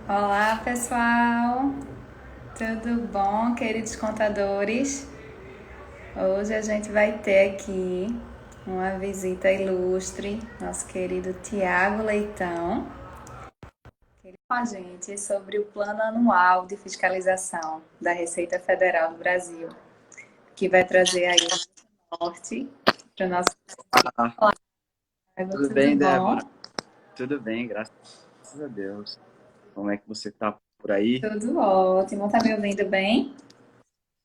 Olá, pessoal! Tudo bom, queridos contadores? Hoje a gente vai ter aqui uma visita ilustre, nosso querido Tiago Leitão, com a gente sobre o Plano Anual de Fiscalização da Receita Federal do Brasil, que vai trazer aí o norte para o nosso Ah, Tiago. tudo Tudo bem, bom? Débora? Tudo bem, graças a Deus. Como é que você tá por aí? Tudo ótimo. Tá me ouvindo bem?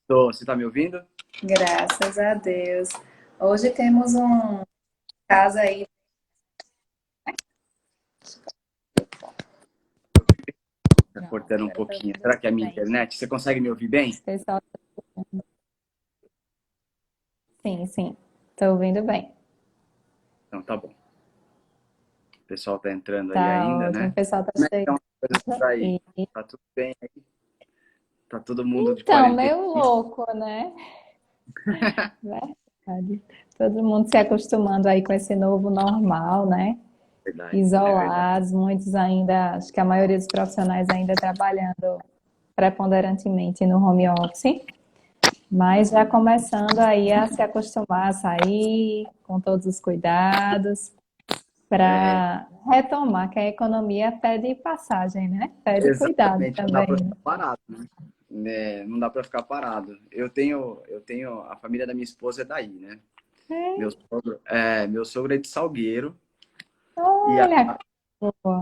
Você tá me ouvindo? Graças a Deus. Hoje temos um caso aí. Tá Pronto, cortando um agora eu tô pouquinho. ouvindo Será que é a minha bem. internet? Você consegue me ouvir bem? Pessoal, sim, sim. Tô ouvindo bem. Então tá bom. O pessoal tá entrando aí Tá ainda, ótimo. O né? pessoal tá Como é que cheio. estão as coisas por aí? E- Tá tudo bem aí? Tá todo mundo de Então, quarentena? meio louco, né? Verdade. Todo mundo se acostumando aí com esse novo normal, né? Verdade, é verdade. Isolados, muitos ainda, acho que a maioria dos profissionais ainda trabalhando preponderantemente no home office, mas já Uhum. começando aí a se acostumar a sair com todos os cuidados, É, para retomar, que a economia pede passagem, né? Pede cuidado exatamente, não dá para também. ficar parado, né? Não dá para ficar parado. Eu tenho a família da minha esposa é daí, né? É, Meu sogro é de Salgueiro e, a, olha,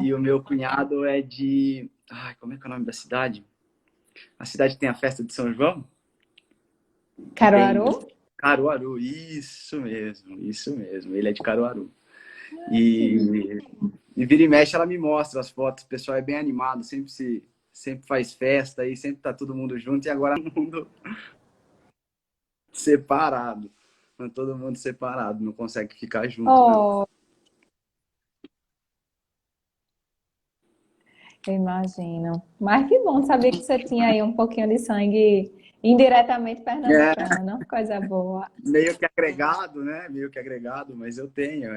e o meu cunhado é de. Ai, como é que é o nome da cidade? A cidade que tem a festa de São João? Que tem Caruaru? Caruaru. Isso mesmo, isso mesmo. Ele é de Caruaru. Que E vira e mexe, ela me mostra as fotos. O pessoal é bem animado, sempre faz festa aí, sempre tá todo mundo junto e agora todo mundo separado. Todo mundo separado, não consegue ficar junto, não. oh, eu imagino. Mas que bom saber que você tinha aí um pouquinho de sangue indiretamente É, pernambucano. Coisa boa. meio que agregado, né? Meio que agregado, mas eu tenho,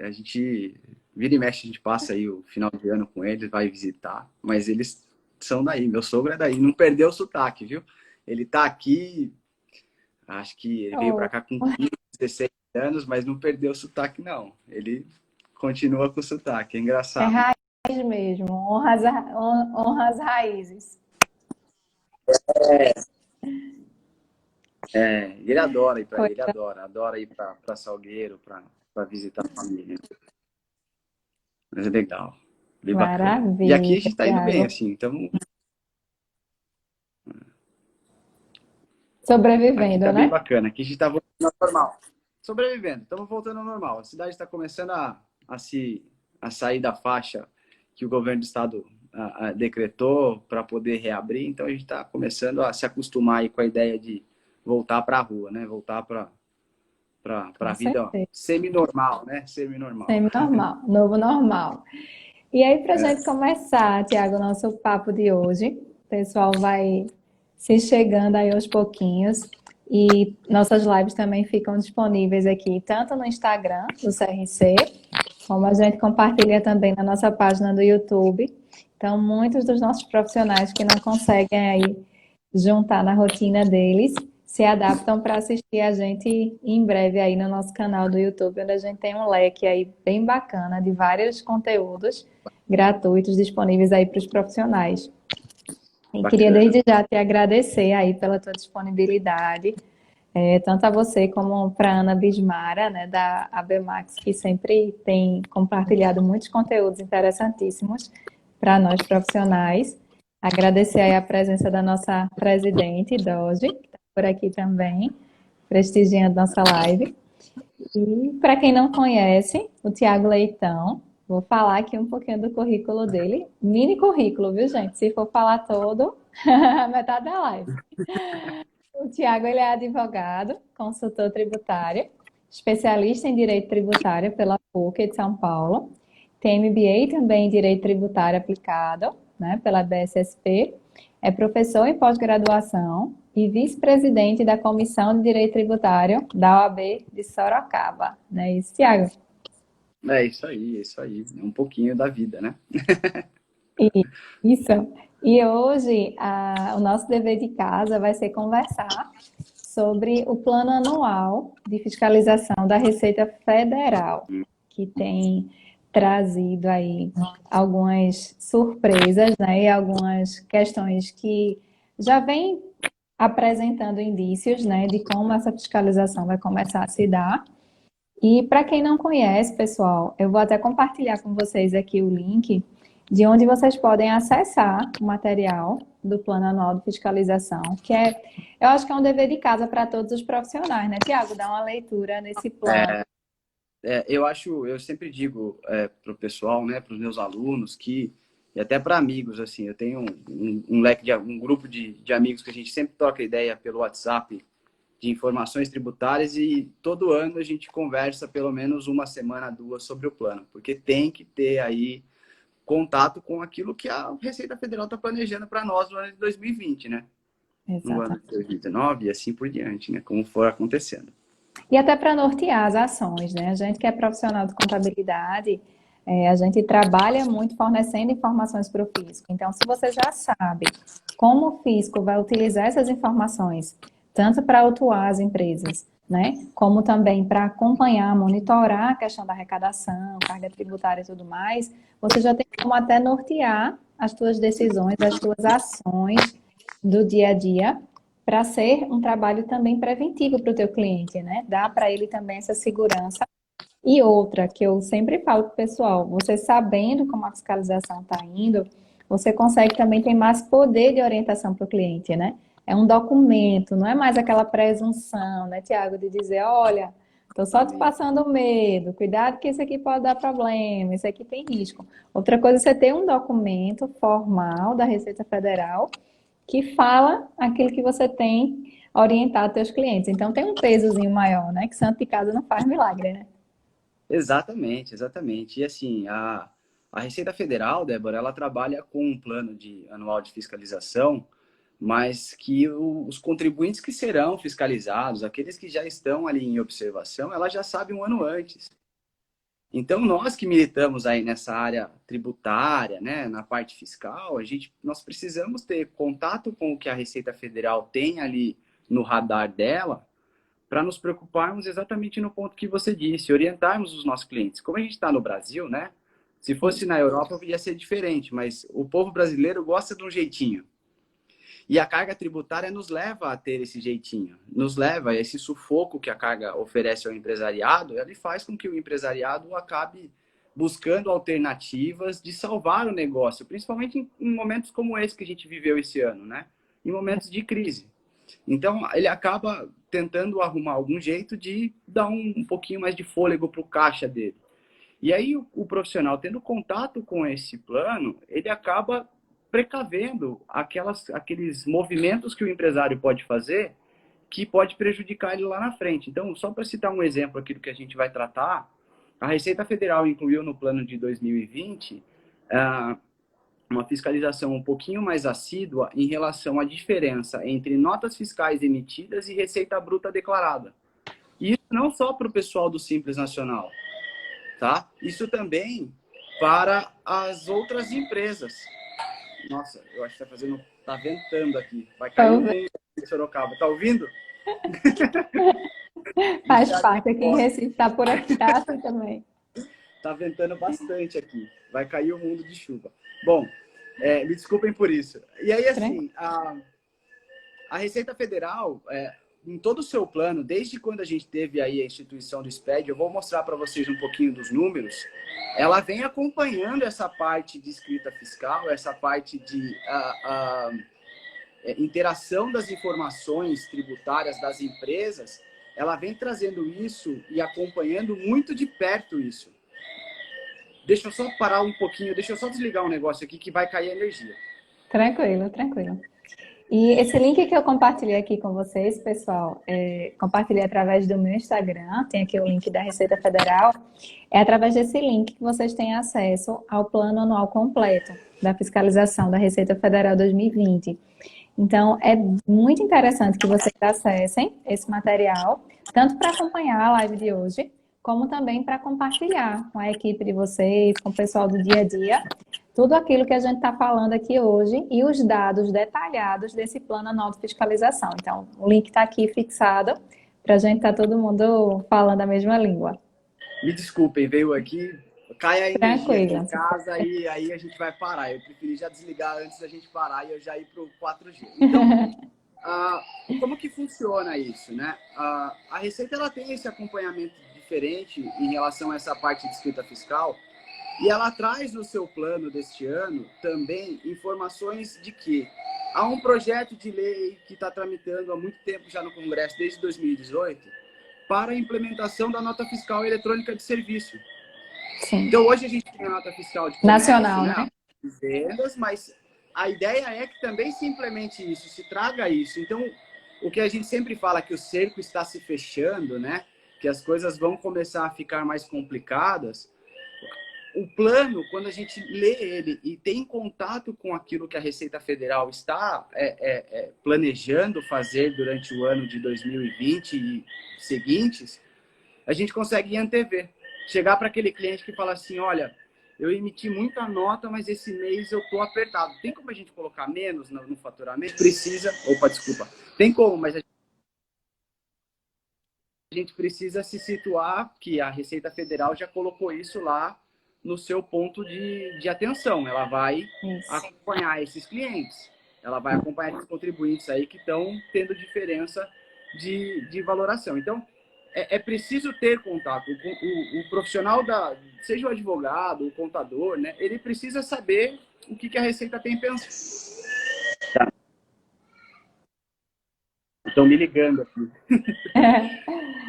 A gente vira e mexe, a gente passa aí o final de ano com eles, vai visitar, mas eles são daí, meu sogro é daí, não perdeu o sotaque, viu? Ele tá aqui, acho que ele veio para Oh, cá com 15, 16 anos, mas não perdeu o sotaque, não. Ele continua com o sotaque, é é engraçado. raiz mesmo. Honra as raízes. Ele adora ir para aí, ele Coisa adora ir para Salgueiro, para visitar a família. Mas é legal, bem bacana. E aqui a maravilha, gente tá indo bem, Tiago. assim, então aqui Sobrevivendo, tá bem né? bacana. Aqui a gente tá voltando ao normal. Sobrevivendo, estamos voltando ao normal. A cidade está começando a sair da faixa que o governo do estado decretou para poder reabrir. Então a gente está começando a se acostumar aí com a ideia de voltar para a rua, né? Voltar para Com a vida certeza. semi-normal, né? Semi-normal. Semi-normal, novo normal. E aí, para a gente começar, Tiago, o nosso papo de hoje, o pessoal vai se chegando aí aos pouquinhos. E nossas lives também ficam disponíveis aqui, tanto no Instagram do CRC, como a gente compartilha também na nossa página do YouTube. Então, muitos dos nossos profissionais que não conseguem aí juntar na rotina deles, se adaptam para assistir a gente em breve aí no nosso canal do YouTube, onde a gente tem um leque aí bem bacana de vários conteúdos gratuitos disponíveis aí para os profissionais. E queria Bacana. desde já te agradecer aí pela tua disponibilidade, tanto a você como para a Ana Bismara, né, da ABMAX, que sempre tem compartilhado muitos conteúdos interessantíssimos para nós profissionais. Agradecer aí a presença da nossa presidente, Doge, que está por aqui também, prestigiando nossa live. E para quem não conhece, o Tiago Leitão, vou falar aqui um pouquinho do currículo dele. Mini currículo, viu, gente? Se for falar todo, metade da live. O Tiago, ele é advogado, consultor tributário, especialista em direito tributário pela PUC de São Paulo, tem MBA também em direito tributário aplicado, né, pela BSSP, é professor em pós-graduação e vice-presidente da Comissão de Direito Tributário da OAB de Sorocaba. Não é isso, Tiago? É isso aí, é isso aí. É um pouquinho da vida, né? E- Isso. E hoje, o nosso dever de casa vai ser conversar sobre o plano anual de fiscalização da Receita Federal, que tem trazido aí algumas surpresas, né, e algumas questões que já vem apresentando indícios, né, de como essa fiscalização vai começar a se dar. E para quem não conhece, pessoal, eu vou até compartilhar com vocês aqui o link de onde vocês podem acessar o material do Plano Anual de Fiscalização, que eu acho que é um dever de casa para todos os profissionais, né, Tiago? Dar uma leitura nesse plano. Eu sempre digo para o pessoal, né, para os meus alunos, e até para amigos, assim, eu tenho um leque um grupo de amigos que a gente sempre troca ideia pelo WhatsApp de informações tributárias e todo ano a gente conversa pelo menos uma semana, duas sobre o plano, porque tem que ter aí contato com aquilo que a Receita Federal está planejando para nós no ano de 2020, né? No ano de Exatamente. 2019 e assim por diante, né? Como for acontecendo. E até para nortear as ações, né? A gente que é profissional de contabilidade, a gente trabalha muito fornecendo informações para o fisco. Então, se você já sabe como o fisco vai utilizar essas informações, tanto para autuar as empresas, né? Como também para acompanhar, monitorar a questão da arrecadação, carga tributária e tudo mais, você já tem como até nortear as suas decisões, as suas ações do dia a dia para ser um trabalho também preventivo para o teu cliente, né? Dá para ele também essa segurança. E outra que eu sempre falo para o pessoal, você sabendo como a fiscalização está indo, você consegue também ter mais poder de orientação para o cliente, né? É um documento, não é mais aquela presunção, né, Tiago, de dizer, olha, estou só te Exatamente. passando medo, cuidado que isso aqui pode dar problema, isso aqui tem risco. Outra coisa é você ter um documento formal da Receita Federal que fala aquilo que você tem orientado seus clientes. Então tem um pesozinho maior, né? Que santo de casa não faz milagre, né? Exatamente, exatamente. E assim, a Receita Federal, Débora, ela trabalha com um plano anual de fiscalização, mas que os contribuintes que serão fiscalizados, aqueles que já estão ali em observação, ela já sabe um ano antes. Então, nós que militamos aí nessa área tributária, né, na parte fiscal, nós precisamos ter contato com o que a Receita Federal tem ali no radar dela, para nos preocuparmos exatamente no ponto que você disse, orientarmos os nossos clientes. Como a gente está no Brasil, né? Se fosse na Europa, ia ser diferente, mas o povo brasileiro gosta de um jeitinho. E a carga tributária nos leva a ter esse jeitinho, nos leva a esse sufoco que a carga oferece ao empresariado, ele faz com que o empresariado acabe buscando alternativas de salvar o negócio, principalmente em momentos como esse que a gente viveu esse ano, né? Em momentos de crise. Então, ele acaba tentando arrumar algum jeito de dar um pouquinho mais de fôlego para o caixa dele. E aí, o profissional, tendo contato com esse plano, ele acaba precavendo aqueles movimentos que o empresário pode fazer que pode prejudicar ele lá na frente. Então, só para citar um exemplo aqui do que a gente vai tratar, a Receita Federal incluiu no plano de 2020 uma fiscalização um pouquinho mais assídua em relação à diferença entre notas fiscais emitidas e receita bruta declarada. E isso não só para o pessoal do Simples Nacional, tá? Isso também para as outras empresas. Nossa, eu acho que tá ventando aqui. Vai cair um mundo em Sorocaba. Tá ouvindo? Faz parte aqui em Recife, tá por aqui, tá assim também. Tá ventando bastante aqui. Vai cair o mundo de chuva. Bom, me desculpem por isso. E aí, assim, a Receita Federal, em todo o seu plano, desde quando a gente teve aí a instituição do SPED, eu vou mostrar para vocês um pouquinho dos números, ela vem acompanhando essa parte de escrita fiscal, essa parte de interação das informações tributárias das empresas, ela vem trazendo isso e acompanhando muito de perto isso. Deixa eu só parar um pouquinho, deixa eu só desligar um negócio aqui que vai cair a energia. Tranquilo, tranquilo. E esse link que eu compartilhei aqui com vocês, pessoal, compartilhei através do meu Instagram, tem aqui o link da Receita Federal, é através desse link que vocês têm acesso ao plano anual completo da fiscalização da Receita Federal 2020. Então, é muito interessante que vocês acessem esse material, tanto para acompanhar a live de hoje, como também para compartilhar com a equipe de vocês, com o pessoal do dia a dia, tudo aquilo que a gente está falando aqui hoje e os dados detalhados desse plano anual de fiscalização. Então, o link está aqui fixado para a gente estar todo mundo falando a mesma língua. Me desculpem, veio aqui, cai a energia aqui Tranquila. em casa e aí a gente vai parar. Eu preferi já desligar antes da gente parar e eu já ir para o 4G. Então, como que funciona isso, né? A Receita ela tem esse acompanhamento diferente em relação a essa parte de escrita fiscal e ela traz no seu plano deste ano também informações de que há um projeto de lei que está tramitando há muito tempo já no Congresso, desde 2018, para a implementação da nota fiscal eletrônica de serviço. Sim. Então, hoje a gente tem a nota fiscal de comércio, nacional, né? De vendas, mas a ideia é que também se implemente isso, se traga isso. Então, o que a gente sempre fala que o cerco está se fechando, né? Que as coisas vão começar a ficar mais complicadas. O plano, quando a gente lê ele e tem contato com aquilo que a Receita Federal está planejando fazer durante o ano de 2020 e seguintes, a gente consegue antever. Chegar para aquele cliente que fala assim, olha, eu emiti muita nota, mas esse mês eu estou apertado. Tem como a gente colocar menos no faturamento? Precisa. Opa, desculpa. Tem como, mas a gente precisa se situar que a Receita Federal já colocou isso lá no seu ponto de atenção. Ela vai acompanhar esses clientes. Ela vai acompanhar esses contribuintes aí que estão tendo diferença de valoração. Então, é preciso ter contato. O profissional, seja o advogado, o contador, né, ele precisa saber o que a Receita tem pensado. Tá. Estão me ligando aqui.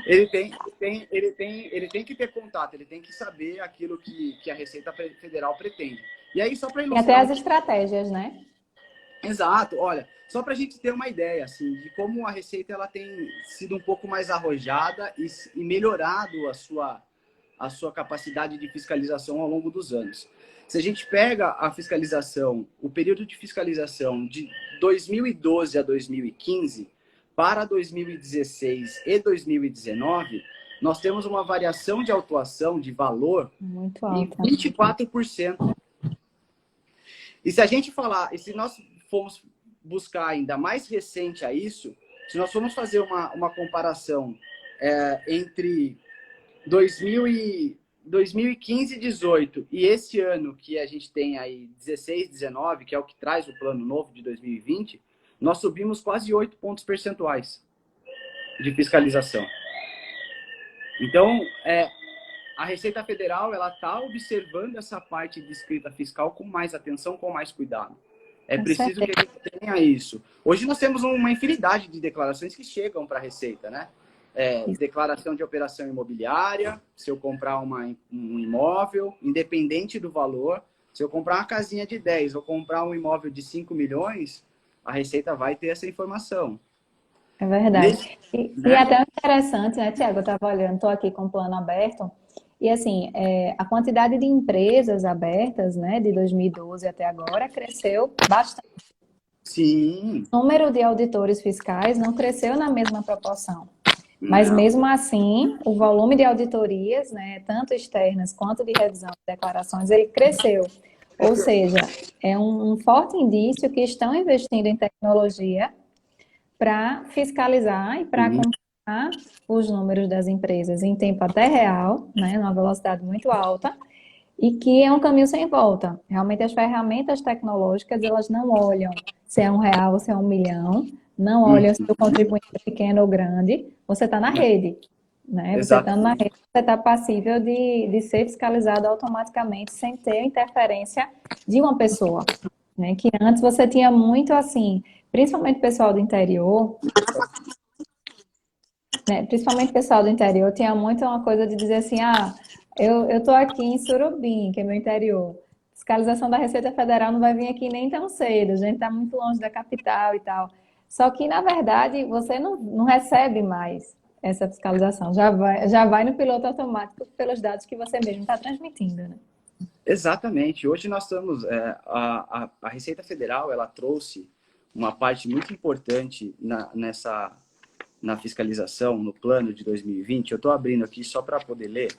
Ele tem que ter contato, ele tem que saber aquilo que a Receita Federal pretende. E aí, só para ilustrar... E até as estratégias, né? Exato. Olha, só para a gente ter uma ideia assim, de como a Receita ela tem sido um pouco mais arrojada e melhorado a sua capacidade de fiscalização ao longo dos anos. Se a gente pega a fiscalização, o período de fiscalização de 2012 a 2015, para 2016 e 2019, nós temos uma variação de autuação de valor muito alta, em 24%. E se a gente falar, e se nós formos buscar ainda mais recente a isso, se nós formos fazer uma comparação entre 2015 e 18 e esse ano que a gente tem aí 16, 19, que é o que traz o plano novo de 2020, nós subimos quase 8 pontos percentuais de fiscalização. Então, a Receita Federal ela está observando essa parte de escrita fiscal com mais atenção, com mais cuidado. É preciso que a gente tenha isso. Hoje nós temos uma infinidade de declarações que chegam para a Receita, né? Declaração de operação imobiliária, se eu comprar um imóvel, independente do valor, se eu comprar uma casinha de 10 ou comprar um imóvel de 5 milhões, a Receita vai ter essa informação. É verdade. E até interessante, né, Tiago? Eu estava olhando, estou aqui com o plano aberto, e assim, a quantidade de empresas abertas, né, de 2012 até agora, cresceu bastante. Sim. O número de auditores fiscais não cresceu na mesma proporção. Mas mesmo assim, o volume de auditorias, né, tanto externas quanto de revisão de declarações, ele cresceu. Ou seja, é um forte indício que estão investindo em tecnologia para fiscalizar e para acompanhar os números das empresas em tempo até real, né, numa velocidade muito alta, e que é um caminho sem volta. Realmente as ferramentas tecnológicas, elas não olham se é R$1 ou se é 1 milhão, não olham se o contribuinte é pequeno ou grande, você está na rede. Né? Você estando na rede, você está passível de ser fiscalizado automaticamente sem ter interferência de uma pessoa. Né? Que antes você tinha muito assim, principalmente o pessoal do interior, né? Principalmente o pessoal do interior, tinha muito uma coisa de dizer assim, eu estou aqui em Surubim, que é meu interior, fiscalização da Receita Federal não vai vir aqui nem tão cedo, a gente está muito longe da capital e tal. Só que, na verdade, você não recebe mais essa fiscalização, já vai no piloto automático pelos dados que você mesmo está transmitindo, né? Exatamente. Hoje nós estamos... a Receita Federal, ela trouxe uma parte muito importante na fiscalização, no plano de 2020. Eu estou abrindo aqui só para poder ler,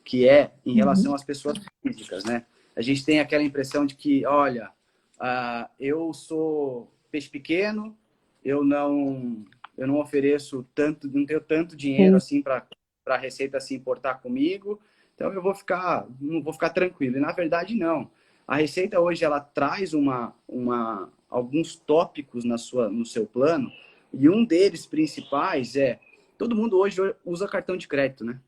que é em relação às pessoas físicas, né? A gente tem aquela impressão de que, olha, eu sou peixe pequeno, eu não ofereço tanto, não tenho tanto dinheiro assim para a Receita se importar comigo, então eu não vou ficar tranquilo. E na verdade não. A Receita hoje ela traz alguns tópicos no seu plano, e um deles principais todo mundo hoje usa cartão de crédito, né?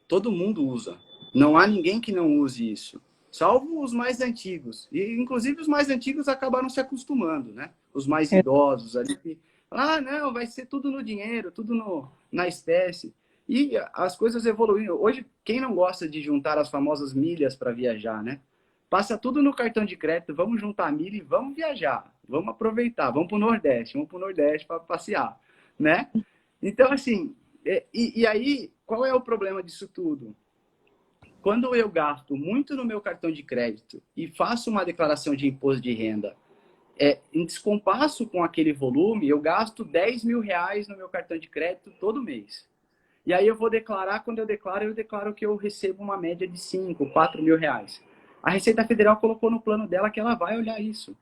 Todo mundo usa. Não há ninguém que não use isso. Salvo os mais antigos. E, inclusive, os mais antigos acabaram se acostumando, né? Os mais idosos ali. Não, vai ser tudo no dinheiro, tudo na espécie. E as coisas evoluíram. Hoje, quem não gosta de juntar as famosas milhas para viajar, né? Passa tudo no cartão de crédito, vamos juntar milha e vamos viajar. Vamos aproveitar, vamos para o Nordeste para passear, né? Então, assim, e aí, qual é o problema disso tudo? Quando eu gasto muito no meu cartão de crédito e faço uma declaração de imposto de renda em descompasso com aquele volume, eu gasto 10 mil reais no meu cartão de crédito todo mês. E aí eu vou declarar, quando eu declaro que eu recebo uma média de 5, 4 mil reais. A Receita Federal colocou no plano dela que ela vai olhar isso.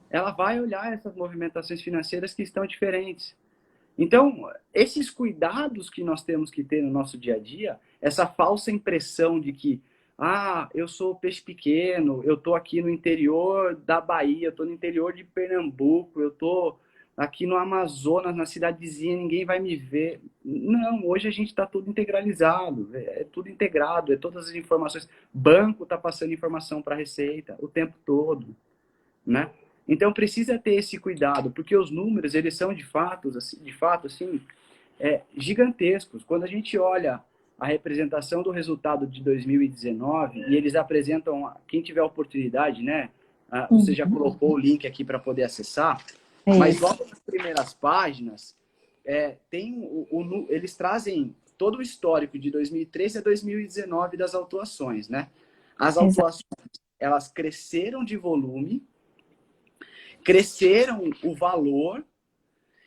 Ela vai olhar essas movimentações financeiras que estão diferentes. Então, esses cuidados que nós temos que ter no nosso dia a dia, essa falsa impressão de que, eu sou peixe pequeno, eu estou aqui no interior da Bahia, eu estou no interior de Pernambuco, eu estou aqui no Amazonas, na cidadezinha, ninguém vai me ver. Não, hoje a gente está tudo integralizado, é tudo integrado, é todas as informações. Banco está passando informação para a Receita o tempo todo, né? Então precisa ter esse cuidado, porque os números, eles são de fato assim, gigantescos. Quando a gente olha a representação do resultado de 2019, e eles apresentam, quem tiver oportunidade, né? Você já colocou o link aqui para poder acessar, mas logo nas primeiras páginas, eles trazem todo o histórico de 2013 a 2019 das autuações, né? As autuações, elas cresceram de volume, cresceram o valor,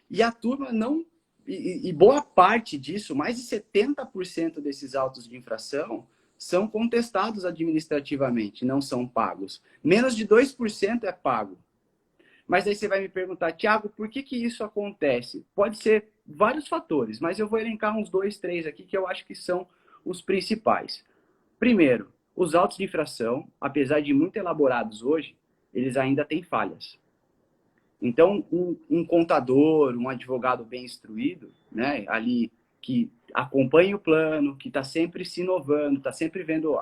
e a turma não... E boa parte disso, mais de 70% desses autos de infração, são contestados administrativamente, não são pagos. Menos de 2% é pago. Mas aí você vai me perguntar, Tiago, por que isso acontece? Pode ser vários fatores, mas eu vou elencar uns 2, 3 aqui que eu acho que são os principais. Primeiro, os autos de infração, apesar de muito elaborados hoje, eles ainda têm falhas. Então, um contador, um advogado bem instruído, né, ali que acompanha o plano, que está sempre se inovando, está sempre vendo,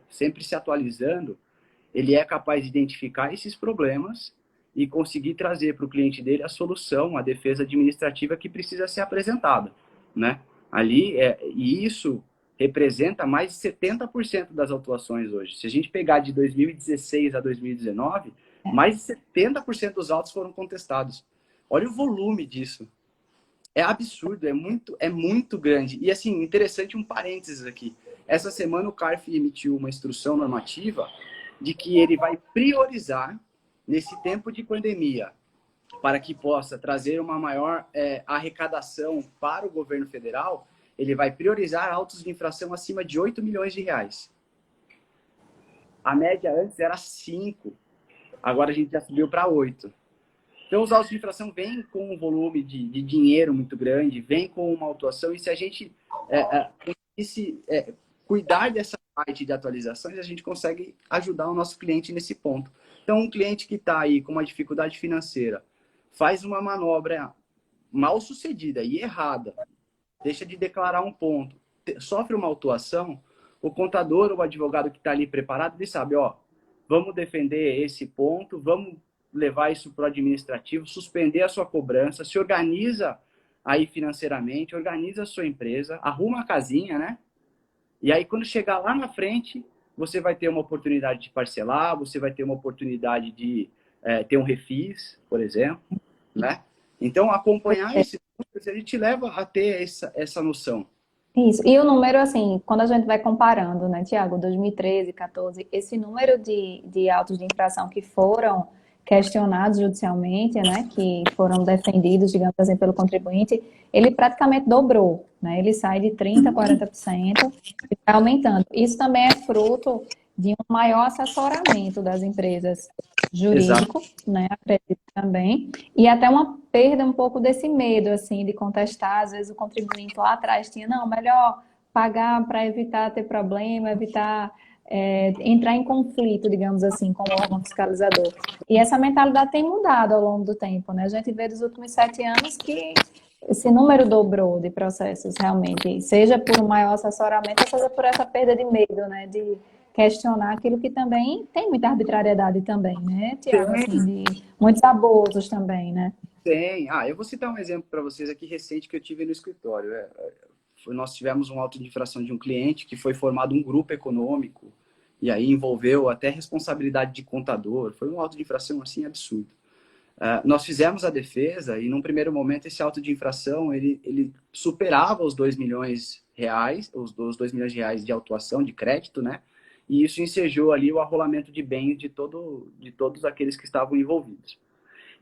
sempre se atualizando, ele é capaz de identificar esses problemas e conseguir trazer para o cliente dele a solução, a defesa administrativa que precisa ser apresentada, né? Ali, e isso representa mais de 70% das autuações hoje. Se a gente pegar de 2016 a 2019, mais de 70% dos autos foram contestados. Olha o volume disso. É absurdo, é muito grande. E assim, interessante um parênteses aqui. Essa semana o CARF emitiu uma instrução normativa de que ele vai priorizar, nesse tempo de pandemia, para que possa trazer uma maior arrecadação para o governo federal, ele vai priorizar autos de infração acima de 8 milhões de reais. A média antes era 5. Agora a gente já subiu para 8. Então, os autos de infração vêm com um volume de dinheiro muito grande, vêm com uma autuação, e se a gente cuidar dessa parte de atualizações, a gente consegue ajudar o nosso cliente nesse ponto. Então, um cliente que está aí com uma dificuldade financeira, faz uma manobra mal sucedida e errada, deixa de declarar um ponto, sofre uma autuação, o contador ou o advogado que está ali preparado, ele sabe, vamos defender esse ponto, vamos levar isso para o administrativo, suspender a sua cobrança, se organiza aí financeiramente, organiza a sua empresa, arruma a casinha, né? E aí, quando chegar lá na frente, você vai ter uma oportunidade de parcelar, você vai ter uma oportunidade de ter um refis, por exemplo, né? Então, acompanhar esse número, a gente leva a ter essa noção. Isso. E o número, assim, quando a gente vai comparando, né, Tiago, 2013, 14, esse número de autos de infração que foram questionados judicialmente, né, que foram defendidos, digamos assim, pelo contribuinte, ele praticamente dobrou, né? Ele sai de 30% a 40% e vai aumentando. Isso também é fruto de um maior assessoramento das empresas Exato. jurídico, né? Acredito também, e até uma perda um pouco desse medo, assim, de contestar. Às vezes o contribuinte lá atrás tinha, não, melhor pagar para evitar ter problema, evitar entrar em conflito, digamos assim, com o órgão fiscalizador. E essa mentalidade tem mudado ao longo do tempo, né? A gente vê dos últimos 7 anos que esse número dobrou de processos, realmente, seja por um maior assessoramento, seja por essa perda de medo, né? De questionar aquilo que também tem muita arbitrariedade também, né, Tiago? Assim, de muitos abusos também, né? Tem. Ah, eu vou citar um exemplo para vocês aqui recente que eu tive no escritório. Nós tivemos um auto de infração de um cliente que foi formado um grupo econômico e aí envolveu até responsabilidade de contador. Foi um auto de infração assim absurdo. Nós fizemos a defesa e num primeiro momento esse auto de infração ele superava os 2 milhões reais, os 2 milhões de reais de autuação de crédito, né? E isso ensejou ali o arrolamento de bens de todos aqueles que estavam envolvidos.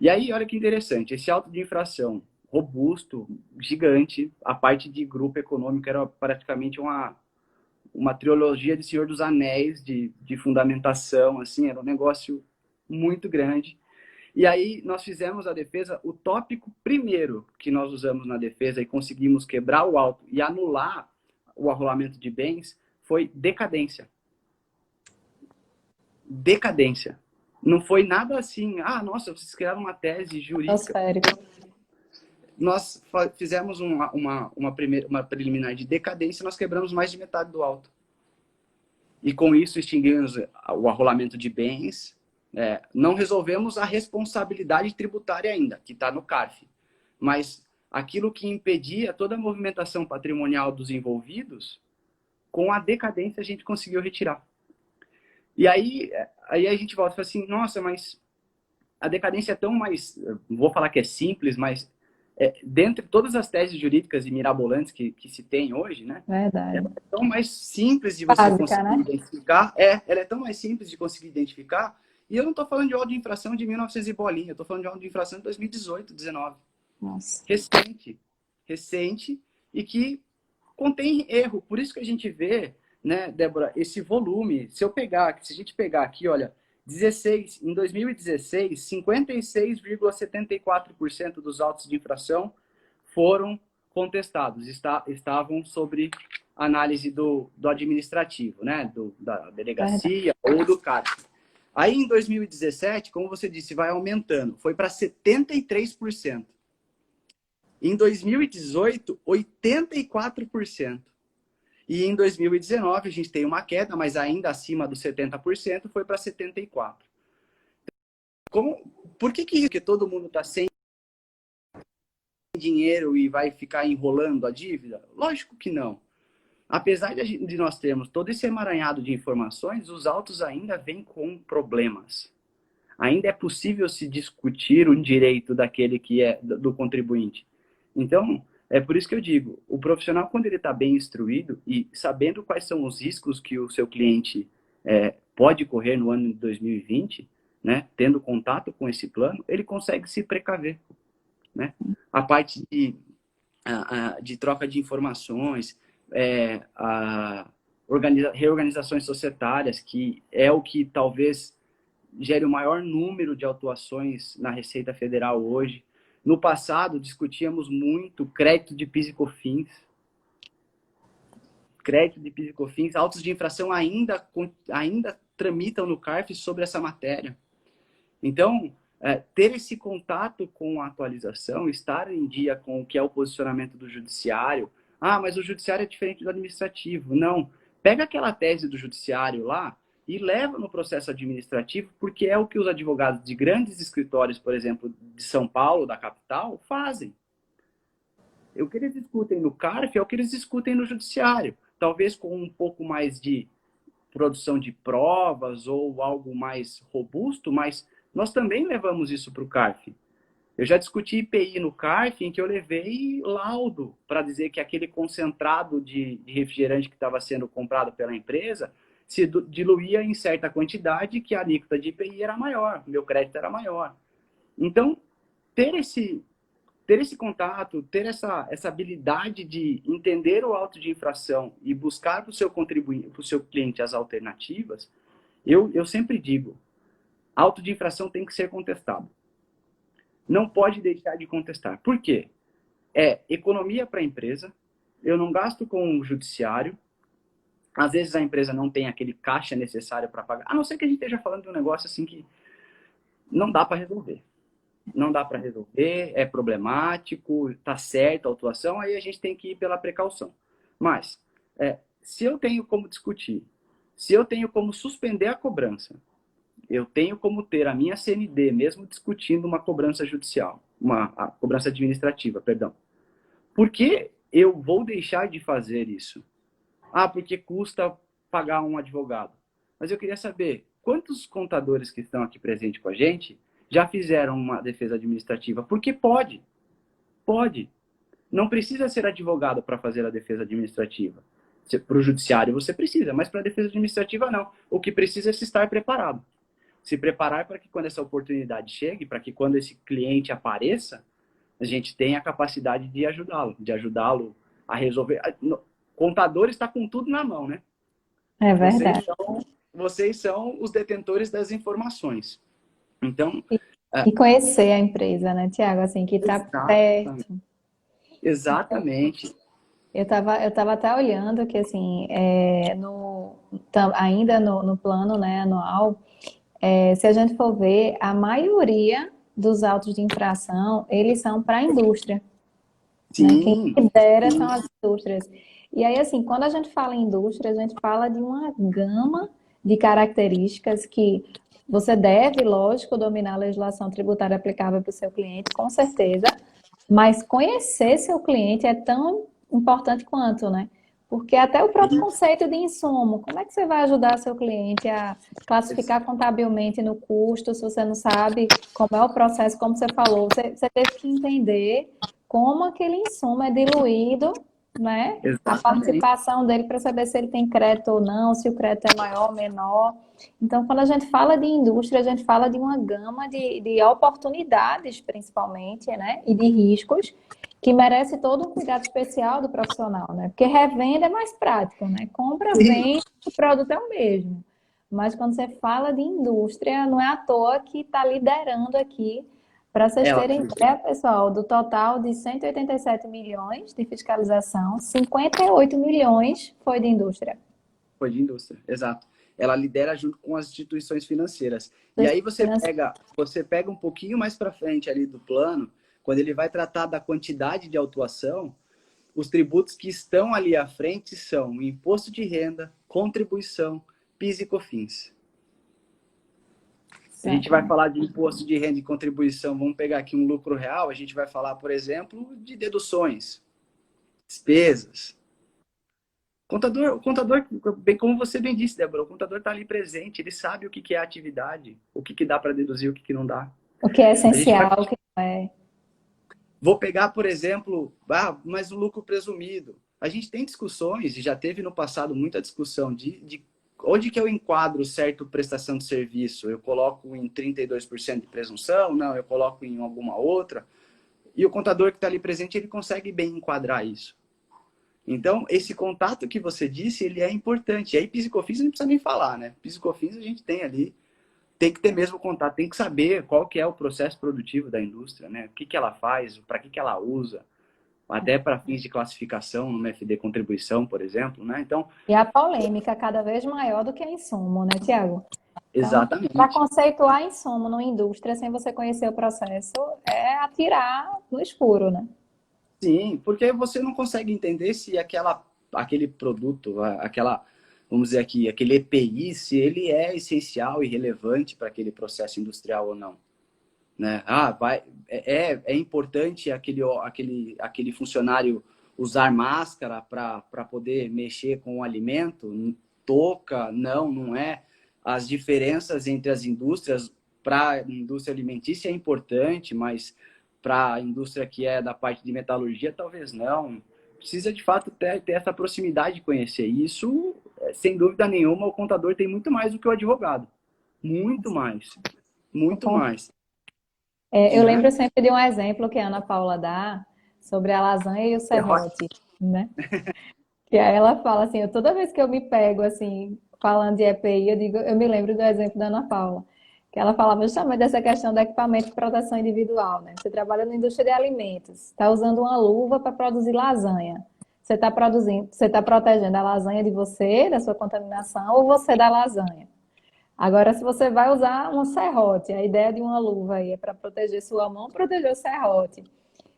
E aí, olha que interessante, esse auto de infração robusto, gigante, a parte de grupo econômico era praticamente uma trilogia de Senhor dos Anéis, de fundamentação, assim, era um negócio muito grande. E aí nós fizemos a defesa, o tópico primeiro que nós usamos na defesa e conseguimos quebrar o auto e anular o arrolamento de bens foi decadência. Decadência. Não foi nada assim, nossa, vocês criaram uma tese jurídica. Atmosférico. Nós fizemos uma preliminar de decadência, nós quebramos mais de metade do auto. E com isso extinguimos o arrolamento de bens. Não resolvemos a responsabilidade tributária ainda, que está no CARF. Mas aquilo que impedia toda a movimentação patrimonial dos envolvidos, com a decadência a gente conseguiu retirar. E aí a gente volta e fala assim, nossa, mas a decadência é tão mais, vou falar que é simples, mas dentre todas as teses jurídicas e mirabolantes que se tem hoje, né? Verdade. Ela é tão mais simples de você Básica, conseguir né? identificar. Ela é tão mais simples de conseguir identificar. E eu não estou falando de auto de infração de 1900 e bolinha, eu estou falando de auto de infração de 2018, 19. Nossa. Recente, e que contém erro. Por isso que a gente vê, né, Débora, esse volume. Se a gente pegar aqui, olha, em 2016, 56,74% dos autos de infração foram contestados, estavam sobre análise do administrativo, né, da Verdade. delegacia ou do CARF. Aí em 2017, como você disse, vai aumentando, foi para 73%. Em 2018, 84%. E em 2019, a gente tem uma queda, mas ainda acima dos 70%, foi para 74%. Por que todo mundo está sem dinheiro e vai ficar enrolando a dívida? Lógico que não. Apesar de nós termos todo esse emaranhado de informações, os autos ainda vêm com problemas. Ainda é possível se discutir o direito daquele que é do contribuinte. Então, é por isso que eu digo, o profissional, quando ele está bem instruído e sabendo quais são os riscos que o seu cliente pode correr no ano de 2020, né, tendo contato com esse plano, ele consegue se precaver. Né? A parte de troca de informações, reorganizações societárias, que é o que talvez gere o maior número de autuações na Receita Federal hoje. No passado, discutíamos muito crédito de PIS e COFINS. Crédito de PIS e COFINS, autos de infração ainda tramitam no CARF sobre essa matéria. Então, ter esse contato com a atualização, estar em dia com o que é o posicionamento do judiciário. Mas o judiciário é diferente do administrativo. Não. Pega aquela tese do judiciário lá e leva no processo administrativo, porque é o que os advogados de grandes escritórios, por exemplo, de São Paulo, da capital, fazem. O que eles discutem no CARF é o que eles discutem no judiciário. Talvez com um pouco mais de produção de provas ou algo mais robusto, mas nós também levamos isso para o CARF. Eu já discuti IPI no CARF, em que eu levei laudo para dizer que aquele concentrado de refrigerante que estava sendo comprado pela empresa se diluía em certa quantidade que a alíquota de IPI era maior, meu crédito era maior. Então, ter esse contato, ter essa habilidade de entender o auto de infração e buscar para o seu contribuinte, para o seu cliente as alternativas, eu sempre digo, auto de infração tem que ser contestado. Não pode deixar de contestar. Por quê? É economia para a empresa, eu não gasto com o judiciário, às vezes a empresa não tem aquele caixa necessário para pagar, a não ser que a gente esteja falando de um negócio assim que não dá para resolver. Não dá para resolver, é problemático, está certa a autuação, aí a gente tem que ir pela precaução. Mas, se eu tenho como discutir, se eu tenho como suspender a cobrança, eu tenho como ter a minha CND, mesmo discutindo uma cobrança judicial, a cobrança administrativa, perdão. Por que eu vou deixar de fazer isso? Ah, porque custa pagar um advogado. Mas eu queria saber, quantos contadores que estão aqui presentes com a gente já fizeram uma defesa administrativa? Porque pode. Pode. Não precisa ser advogado para fazer a defesa administrativa. Para o judiciário você precisa, mas para a defesa administrativa não. O que precisa é se estar preparado. Se preparar para que quando essa oportunidade chegue, para que quando esse cliente apareça, a gente tenha a capacidade de ajudá-lo a resolver. Contador está com tudo na mão, né? É verdade. Vocês são os detentores das informações. Então, E conhecer a empresa, né, Tiago? Assim, que está perto. Exatamente. Eu tava até olhando que, assim, ainda no plano, né, anual, se a gente for ver, a maioria dos autos de infração, eles são para a indústria. Né? Quem lidera são as indústrias. E aí, assim, quando a gente fala em indústria, a gente fala de uma gama de características que você deve, lógico, dominar a legislação tributária aplicável para o seu cliente, com certeza, mas conhecer seu cliente é tão importante quanto, né? Porque até o próprio conceito de insumo, como é que você vai ajudar seu cliente a classificar contabilmente no custo, se você não sabe como é o processo, como você falou, você teve que entender como aquele insumo é diluído, né? A participação dele para saber se ele tem crédito ou não, se o crédito é maior ou menor. Então, quando a gente fala de indústria, a gente fala de uma gama de oportunidades, principalmente, né? E de riscos, que merece todo um cuidado especial do profissional, né? Porque revenda é mais prático, né? Compra, vende, o produto é o mesmo. Mas quando você fala de indústria, não é à toa que está liderando aqui. Para vocês terem ideia, pessoal, do total de 187 milhões de fiscalização, 58 milhões foi de indústria. Foi de indústria, exato. Ela lidera junto com as instituições financeiras. E aí você pega um pouquinho mais para frente ali do plano, quando ele vai tratar da quantidade de autuação, os tributos que estão ali à frente são o imposto de renda, contribuição, PIS e COFINS. Se a gente vai falar de imposto de renda e contribuição, vamos pegar aqui um lucro real, a gente vai falar, por exemplo, de deduções, despesas. O contador, bem como você bem disse, Débora, o contador está ali presente, ele sabe o que é a atividade, o que dá para deduzir, o que não dá. O que é essencial, o que não é. Vou pegar, por exemplo, mas o lucro presumido. A gente tem discussões, e já teve no passado muita discussão de onde que eu enquadro certa prestação de serviço. Eu coloco em 32% de presunção? Não, eu coloco em alguma outra. E o contador que está ali presente, ele consegue bem enquadrar isso. Então, esse contato que você disse, ele é importante. E aí, PIS e COFINS, a gente não precisa nem falar, né? PIS e COFINS a gente tem ali. Tem que ter mesmo contato, tem que saber qual que é o processo produtivo da indústria, né? O que ela faz, para que ela usa, até para fins de classificação no MFD contribuição, por exemplo, né? Então, e a polêmica cada vez maior do que a insumo, né, Tiago? Exatamente. Para conceituar insumo numa indústria sem você conhecer o processo é atirar no escuro, né? Sim, porque você não consegue entender se aquele produto, vamos dizer aqui, aquele EPI, se ele é essencial e relevante para aquele processo industrial ou não. Né? É importante aquele funcionário usar máscara para poder mexer com o alimento? Touca? Não é. As diferenças entre as indústrias, para a indústria alimentícia é importante, mas para a indústria que é da parte de metalurgia, talvez não. Precisa, de fato, ter essa proximidade de conhecer. E isso sem dúvida nenhuma, o contador tem muito mais do que o advogado. Muito mais. Muito mais. Eu Né? lembro sempre de um exemplo que a Ana Paula dá sobre a lasanha e o serrote, né? Que aí ela fala assim, toda vez que eu me pego assim, falando de EPI, eu me lembro do exemplo da Ana Paula, que ela falava justamente dessa questão do equipamento de proteção individual, né? Você trabalha na indústria de alimentos, está usando uma luva para produzir lasanha. Você está protegendo a lasanha de você, da sua contaminação, ou você da lasanha. Agora, se você vai usar um serrote, a ideia de uma luva aí é para proteger sua mão, proteger o serrote.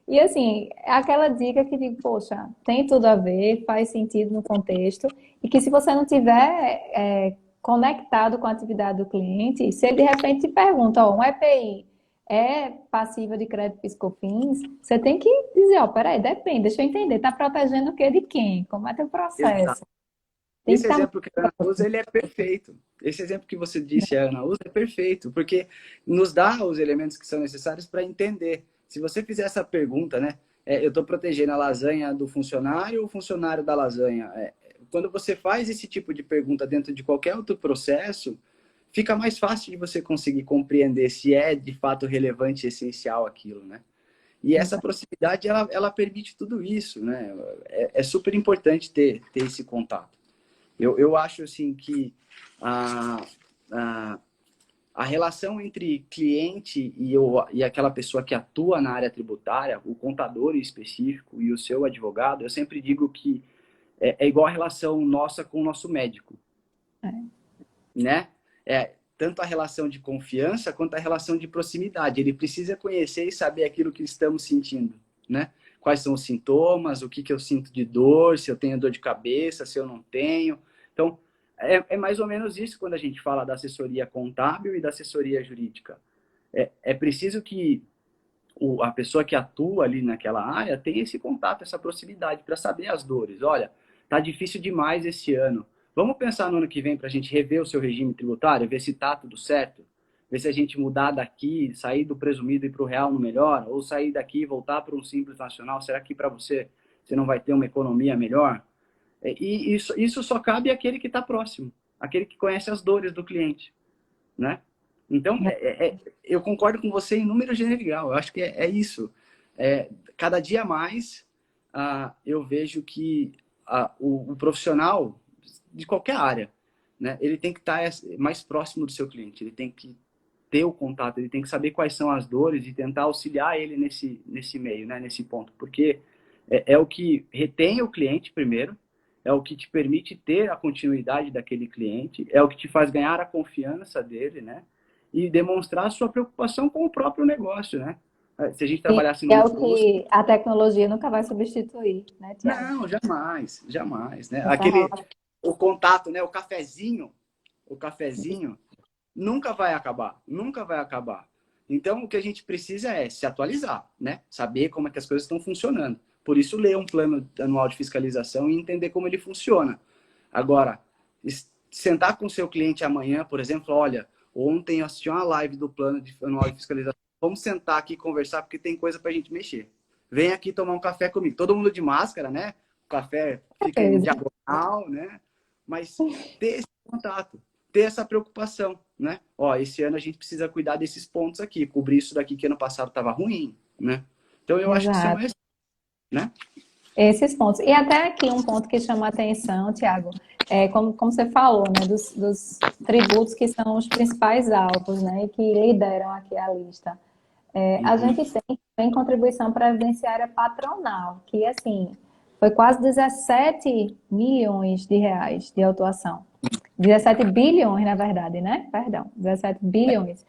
E assim, é aquela dica que digo, poxa, tem tudo a ver, faz sentido no contexto, e que se você não tiver conectado com a atividade do cliente, se ele de repente te pergunta, ó, um EPI é passível de crédito PiscoFins, você tem que dizer, ó, peraí, depende, deixa eu entender, tá protegendo o quê de quem? Como é teu Exato. processo? Tem que Esse estar... exemplo que a Ana usa, ele é perfeito. Esse exemplo que você disse, a Ana usa, é perfeito, porque nos dá os elementos que são necessários para entender. Se você fizer essa pergunta, né? Eu estou protegendo a lasanha do funcionário ou o funcionário da lasanha? Quando você faz esse tipo de pergunta dentro de qualquer outro processo, fica mais fácil de você conseguir compreender se é de fato relevante e essencial aquilo, né? E essa proximidade, ela permite tudo isso, né? É super importante ter esse contato. Eu acho assim que a, a, a relação entre cliente e aquela pessoa que atua na área tributária, o contador em específico e o seu advogado, eu sempre digo que é igual a relação nossa com o nosso médico, né? Tanto a relação de confiança quanto a relação de proximidade. Ele precisa conhecer e saber aquilo que estamos sentindo, né? Quais são os sintomas, o que eu sinto de dor, se eu tenho dor de cabeça, se eu não tenho. Então, é mais ou menos isso quando a gente fala da assessoria contábil e da assessoria jurídica. É preciso que a pessoa que atua ali naquela área tenha esse contato, essa proximidade para saber as dores. Olha, tá difícil demais esse ano. Vamos pensar no ano que vem para a gente rever o seu regime tributário, ver se tá tudo certo, ver se a gente mudar daqui, sair do presumido e ir para o real no melhor, ou sair daqui e voltar para um simples nacional. Será que para você não vai ter uma economia melhor? E isso só cabe àquele que está próximo, aquele que conhece as dores do cliente, né? Então, eu concordo com você em número general. Eu acho que é isso. Cada dia mais, eu vejo que o profissional de qualquer área, né, ele tem que estar mais próximo do seu cliente. Ele tem que ter o contato, ele tem que saber quais são as dores e tentar auxiliar ele nesse meio, né, nesse ponto. Porque é o que retém o cliente primeiro, é o que te permite ter a continuidade daquele cliente, é o que te faz ganhar a confiança dele, né? E demonstrar a sua preocupação com o próprio negócio, né? Se a gente E trabalhasse é numa o indústria... que a tecnologia nunca vai substituir, né, Tiago? Não, jamais, jamais, né? Essa relação. O contato, né? O cafezinho nunca vai acabar, nunca vai acabar. Então, o que a gente precisa é se atualizar, né? Saber como é que as coisas estão funcionando. Por isso, ler um plano anual de fiscalização e entender como ele funciona. Agora, sentar com o seu cliente amanhã, por exemplo, olha, ontem eu assisti uma live do plano anual de fiscalização. Vamos sentar aqui e conversar, porque tem coisa para a gente mexer. Vem aqui tomar um café comigo. Todo mundo de máscara, né? O café fica em diagonal, né? Mas ter esse contato, ter essa preocupação, né? Ó, esse ano a gente precisa cuidar desses pontos aqui, cobrir isso daqui que ano passado estava ruim, né? Então eu acho que são Exato. esses, né? Esses pontos. E até aqui um ponto que chama a atenção, Tiago, como você falou, né, dos tributos que são os principais alvos, né, e que lideram aqui a lista. A Uhum. gente tem contribuição previdenciária patronal, que, assim, foi quase 17 milhões de reais de autuação. 17 bilhões, na verdade, né? Perdão, 17 bilhões.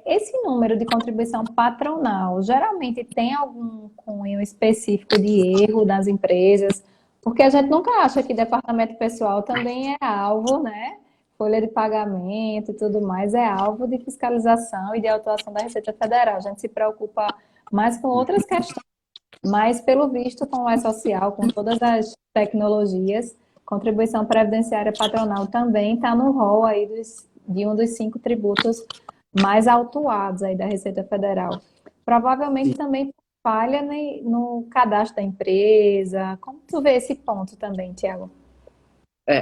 Esse número de contribuição patronal geralmente tem algum cunho específico de erro das empresas, porque a gente nunca acha que departamento pessoal também é alvo, né? Folha de pagamento e tudo mais é alvo de fiscalização e de autuação da Receita Federal. A gente se preocupa mais com outras questões, mas pelo visto, com o E-Social, com todas as tecnologias, contribuição previdenciária patronal também está no rol aí de um dos 5 tributos mais autuados aí da Receita Federal. Provavelmente também falha no cadastro da empresa. Como tu vê esse ponto também, Tiago?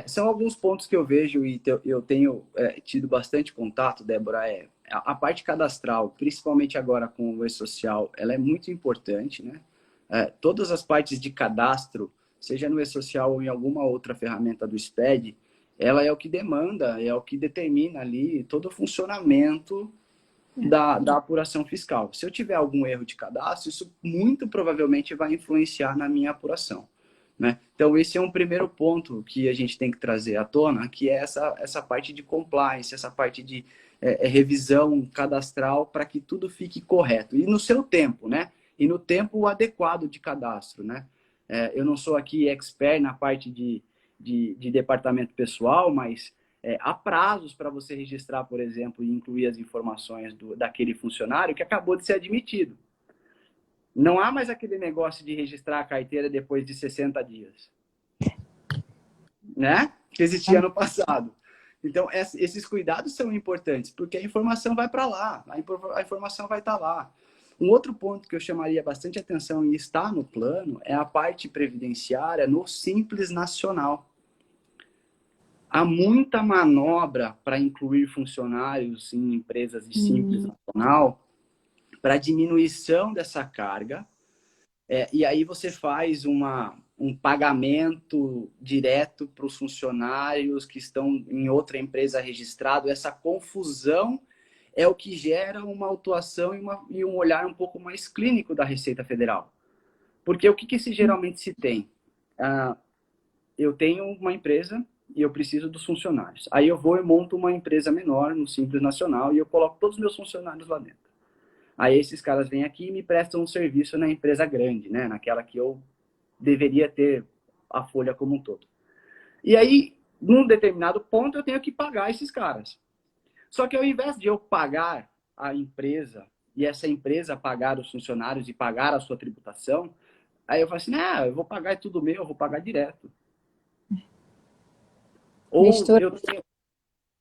São alguns pontos que eu vejo e eu tenho tido bastante contato, Débora, a parte cadastral, principalmente agora com o e-social, ela é muito importante, né? Todas as partes de cadastro, seja no e-social ou em alguma outra ferramenta do SPED, ela é o que demanda, é o que determina ali todo o funcionamento da apuração fiscal. Se eu tiver algum erro de cadastro, isso muito provavelmente vai influenciar na minha apuração, né? Então, esse é um primeiro ponto que a gente tem que trazer à tona, que é essa parte de compliance, essa parte de revisão cadastral para que tudo fique correto. E no seu tempo, né? E no tempo adequado de cadastro, né? Eu não sou aqui expert na parte de departamento pessoal, mas há prazos para você registrar, por exemplo, e incluir as informações daquele funcionário que acabou de ser admitido. Não há mais aquele negócio de registrar a carteira depois de 60 dias, né? Que existia no passado. Então, esses cuidados são importantes, porque a informação vai para lá, a informação vai estar lá. Um outro ponto que eu chamaria bastante atenção e está no plano é a parte previdenciária no Simples Nacional. Há muita manobra para incluir funcionários em empresas de Simples Nacional para diminuição dessa carga. E aí você faz um pagamento direto para os funcionários que estão em outra empresa registrado. Essa confusão é o que gera uma autuação e um olhar um pouco mais clínico da Receita Federal. Porque o que geralmente se tem? Eu tenho uma empresa e eu preciso dos funcionários. Aí eu vou e monto uma empresa menor no Simples Nacional e eu coloco todos os meus funcionários lá dentro. Aí esses caras vêm aqui e me prestam um serviço na empresa grande, né? Naquela que eu deveria ter a folha como um todo. E aí, num determinado ponto, eu tenho que pagar esses caras. Só que ao invés de eu pagar a empresa e essa empresa pagar os funcionários e pagar a sua tributação, aí eu falo assim, eu vou pagar tudo meu, eu vou pagar direto. Ou Mistura.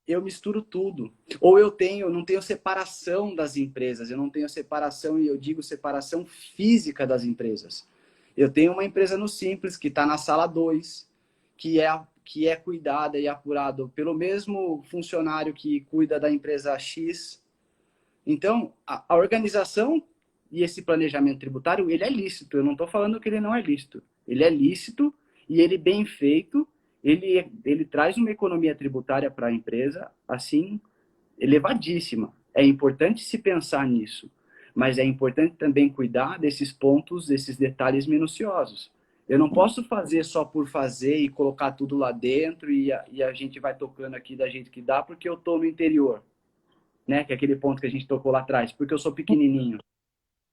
eu misturo tudo. Ou eu não tenho separação das empresas, eu não tenho separação, e eu digo separação física das empresas. Eu tenho uma empresa no Simples, que está na sala 2, que é cuidada e apurada pelo mesmo funcionário que cuida da empresa X. Então, a organização e esse planejamento tributário, ele é lícito. Eu não estou falando que ele não é lícito. Ele é lícito e ele bem feito, ele traz uma economia tributária para a empresa, assim, elevadíssima. É importante se pensar nisso, mas é importante também cuidar desses pontos, desses detalhes minuciosos. Eu não posso fazer só por fazer e colocar tudo lá dentro e a gente vai tocando aqui da jeito que dá porque eu estou no interior, né? Que é aquele ponto que a gente tocou lá atrás, porque eu sou pequenininho.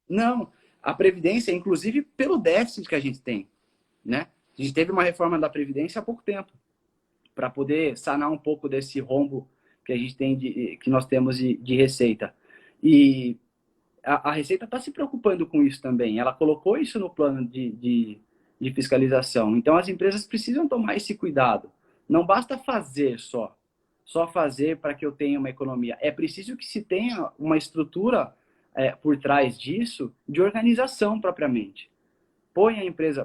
Não, a Previdência, inclusive pelo déficit que a gente tem, né? A gente teve uma reforma da Previdência há pouco tempo, para poder sanar um pouco desse rombo que a gente tem, que nós temos de receita. E a Receita está se preocupando com isso também. Ela colocou isso no plano de fiscalização. Então, as empresas precisam tomar esse cuidado. Não basta fazer só fazer para que eu tenha uma economia. É preciso que se tenha uma estrutura por trás disso de organização propriamente.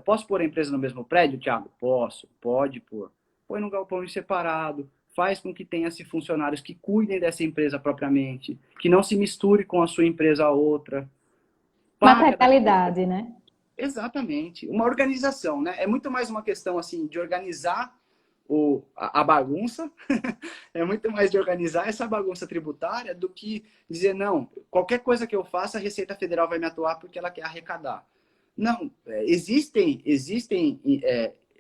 Posso pôr a empresa no mesmo prédio, Thiago? Posso, pode pôr. Põe num galpão em separado, faz com que tenha-se funcionários que cuidem dessa empresa propriamente, que não se misture com a sua empresa a outra. Paga da... Materialidade, né? Exatamente. Uma organização, né? É muito mais uma questão assim de organizar a bagunça, é muito mais de organizar essa bagunça tributária do que dizer, não, qualquer coisa que eu faça, a Receita Federal vai me atuar porque ela quer arrecadar. Não,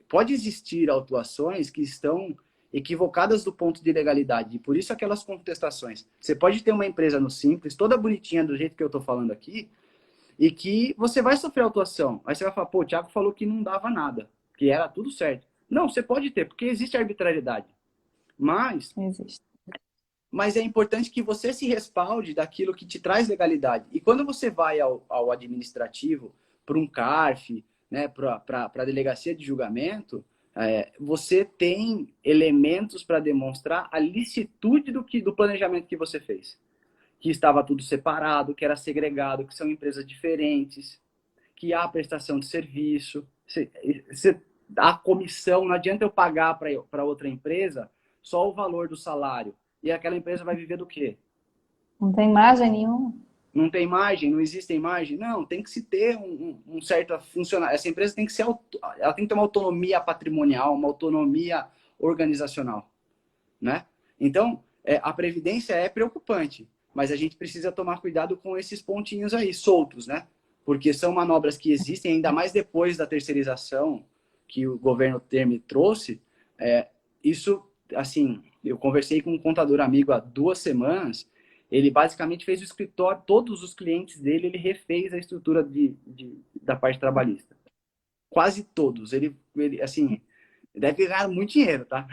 pode existir autuações que estão equivocadas do ponto de legalidade, e por isso aquelas contestações. Você pode ter uma empresa no Simples, toda bonitinha do jeito que eu estou falando aqui, e que você vai sofrer autuação. Aí você vai falar, pô, o Thiago falou que não dava nada, que era tudo certo. Não, você pode ter, porque existe arbitrariedade. Existe. Mas é importante que você se respalde daquilo que te traz legalidade. E quando você vai ao administrativo, para um CARF, né, para a delegacia de julgamento, você tem elementos para demonstrar a licitude do planejamento que você fez. Que estava tudo separado, que era segregado, que são empresas diferentes, que há prestação de serviço. a comissão, não adianta eu pagar para outra empresa só o valor do salário. E aquela empresa vai viver do quê? Não tem margem nenhuma. Não tem margem, não existe margem. Não, tem que se ter um certo funcionar. Essa empresa tem que ser, ela tem que ter uma autonomia patrimonial, uma autonomia organizacional, né? Então, a previdência é preocupante, mas a gente precisa tomar cuidado com esses pontinhos aí soltos, né? Porque são manobras que existem ainda mais depois da terceirização que o governo Temer trouxe. Isso, assim, eu conversei com um contador amigo há 2 semanas. Ele basicamente fez o escritório, todos os clientes dele, ele refez a estrutura da parte trabalhista. Quase todos. Ele assim, deve ter ganhado muito dinheiro, tá?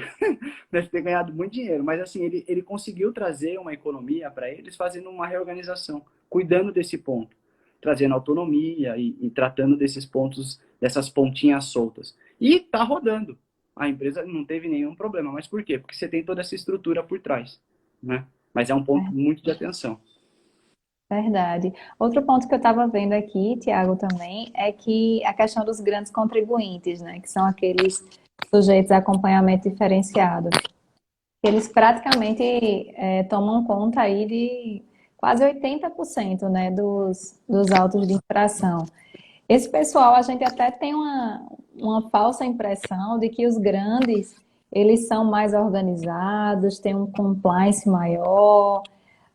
Deve ter ganhado muito dinheiro, mas assim, ele conseguiu trazer uma economia para eles fazendo uma reorganização, cuidando desse ponto, trazendo autonomia e tratando desses pontos, dessas pontinhas soltas. E tá rodando. A empresa não teve nenhum problema. Mas por quê? Porque você tem toda essa estrutura por trás, né? Mas é um ponto muito de atenção. Verdade. Outro ponto que eu estava vendo aqui, Tiago, também, é que a questão dos grandes contribuintes, né, que são aqueles sujeitos a acompanhamento diferenciado. Eles praticamente tomam conta aí de quase 80%, né, dos autos de infração. Esse pessoal, a gente até tem uma falsa impressão de que os grandes, eles são mais organizados, têm um compliance maior,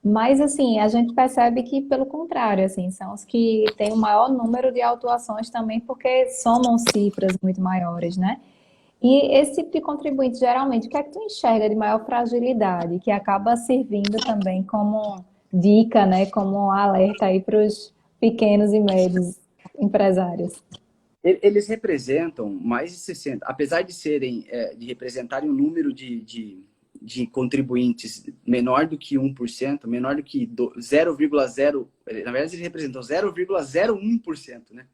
mas, assim, a gente percebe que, pelo contrário, assim, são os que têm o maior número de autuações também, porque somam cifras muito maiores, né? E esse tipo de contribuinte, geralmente, o que é que tu enxerga de maior fragilidade, que acaba servindo também como dica, né, como um alerta aí para os pequenos e médios empresários? Eles representam mais de 60, apesar de serem, de representarem um número de contribuintes menor do que 1%, menor do que 0,0, na verdade eles representam 0,01%, né,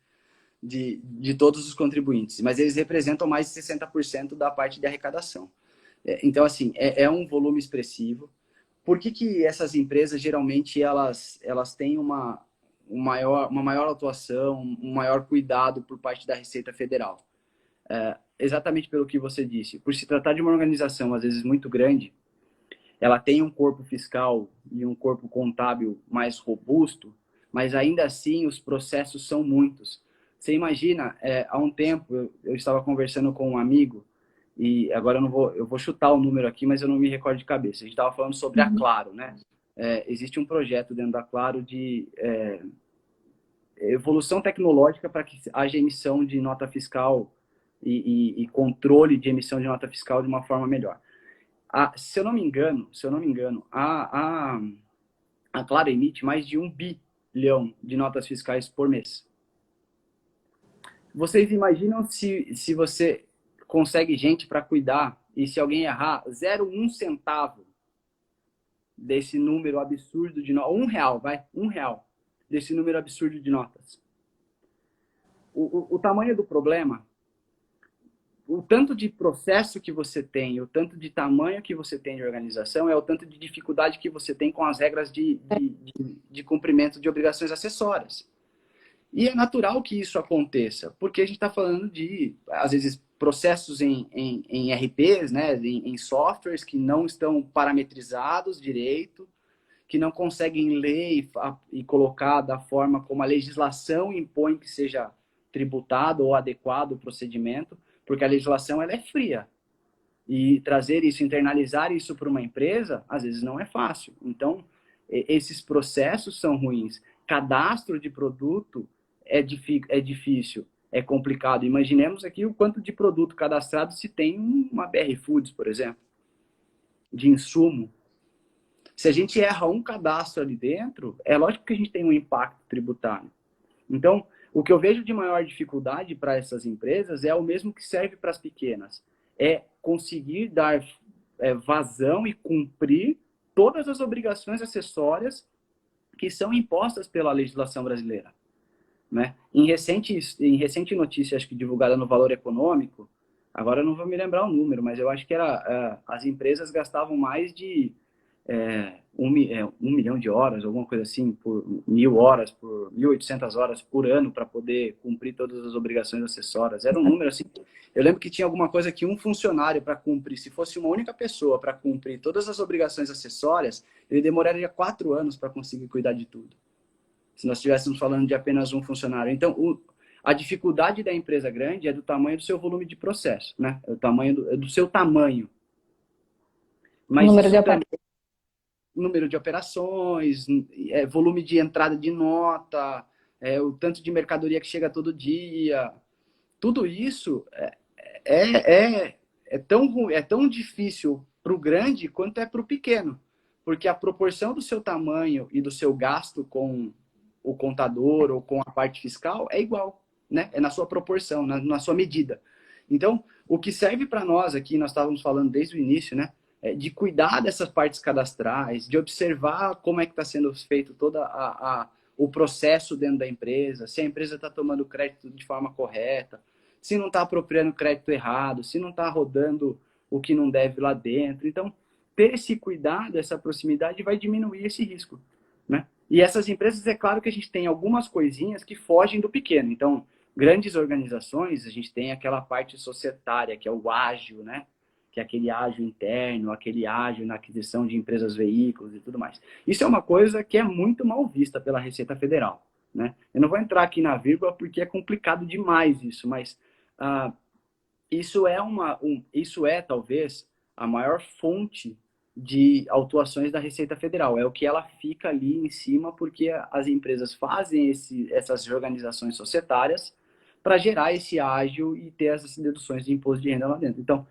de todos os contribuintes, mas eles representam mais de 60% da parte de arrecadação. Então, assim, é um volume expressivo. Por que essas empresas, geralmente, elas têm uma maior atuação, um maior cuidado por parte da Receita Federal? Exatamente pelo que você disse. Por se tratar de uma organização, às vezes, muito grande, ela tem um corpo fiscal e um corpo contábil mais robusto, mas ainda assim os processos são muitos. Você imagina, há um tempo eu estava conversando com um amigo, e agora eu vou chutar o número aqui, mas eu não me recordo de cabeça. A gente estava falando sobre a Uhum. Claro, né? Existe um projeto dentro da Claro de evolução tecnológica para que haja emissão de nota fiscal e controle de emissão de nota fiscal de uma forma melhor. Se eu não me engano, a Claro emite mais de 1 bilhão de notas fiscais por mês. Vocês imaginam se você consegue gente para cuidar e se alguém errar 0,1 centavo desse número absurdo de notas, R$ 1, vai, R$ 1 desse número absurdo de notas. O tamanho do problema, o tanto de processo que você tem, o tanto de tamanho que você tem de organização, é o tanto de dificuldade que você tem com as regras de cumprimento de obrigações acessórias. E é natural que isso aconteça, porque a gente está falando de, às vezes, processos em RPs, né, em softwares que não estão parametrizados direito, que não conseguem ler e colocar da forma como a legislação impõe que seja tributado ou adequado o procedimento, porque a legislação ela é fria. E trazer isso, internalizar isso para uma empresa, às vezes não é fácil. Então, esses processos são ruins. Cadastro de produto é difícil, é complicado. Imaginemos aqui o quanto de produto cadastrado se tem uma BR Foods, por exemplo, de insumo. Se a gente erra um cadastro ali dentro, é lógico que a gente tem um impacto tributário. Então, o que eu vejo de maior dificuldade para essas empresas é o mesmo que serve para as pequenas. É conseguir dar vazão e cumprir todas as obrigações acessórias que são impostas pela legislação brasileira. Né? Em recente notícia, acho que divulgada no Valor Econômico, agora eu não vou me lembrar o número, mas eu acho que as empresas gastavam mais de 1 milhão de horas, alguma coisa assim, por 1.000 horas, por 1.800 horas por ano para poder cumprir todas as obrigações acessórias. Era um número assim. Eu lembro que tinha alguma coisa que um funcionário para cumprir, se fosse uma única pessoa para cumprir todas as obrigações acessórias, ele demoraria 4 anos para conseguir cuidar de tudo. Se nós estivéssemos falando de apenas um funcionário. Então, a dificuldade da empresa grande é do tamanho do seu volume de processo, né? É o tamanho do seu tamanho. Mas Número de isso também número de operações, volume de entrada de nota, o tanto de mercadoria que chega todo dia. Tudo isso é tão difícil para o grande quanto é para o pequeno. Porque a proporção do seu tamanho e do seu gasto com o contador ou com a parte fiscal é igual, né? É na sua proporção, na sua medida. Então, o que serve para nós aqui, nós estávamos falando desde o início, né? De cuidar dessas partes cadastrais, de observar como é que está sendo feito todo o processo dentro da empresa, se a empresa está tomando crédito de forma correta, se não está apropriando crédito errado, se não está rodando o que não deve lá dentro. Então, ter esse cuidado, essa proximidade vai diminuir esse risco, né? E essas empresas, é claro que a gente tem algumas coisinhas que fogem do pequeno. Então, grandes organizações, a gente tem aquela parte societária, que é o ágil, né? Que é aquele ágil interno, aquele ágil na aquisição de empresas veículos e tudo mais. Isso é uma coisa que é muito mal vista pela Receita Federal, né? Eu não vou entrar aqui na vírgula porque é complicado demais isso, mas isso é talvez a maior fonte de autuações da Receita Federal. É o que ela fica ali em cima porque as empresas fazem essas organizações societárias para gerar esse ágil e ter essas deduções de imposto de renda lá dentro. Então,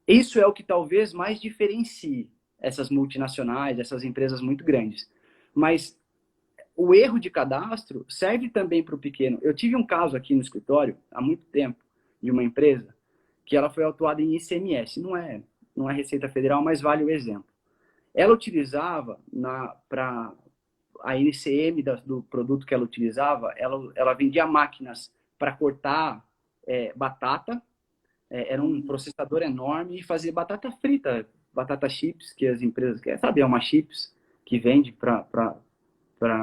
isso é o que talvez mais diferencie essas multinacionais, essas empresas muito grandes. Mas o erro de cadastro serve também para o pequeno. Eu tive um caso aqui no escritório, há muito tempo, de uma empresa que ela foi autuada em ICMS. Não é Receita Federal, mas vale o exemplo. Ela utilizava, para a NCM do produto que ela utilizava, ela vendia máquinas para cortar batata, era um processador enorme e fazia batata frita, batata chips, que as empresas querem, sabe, é uma chips que vende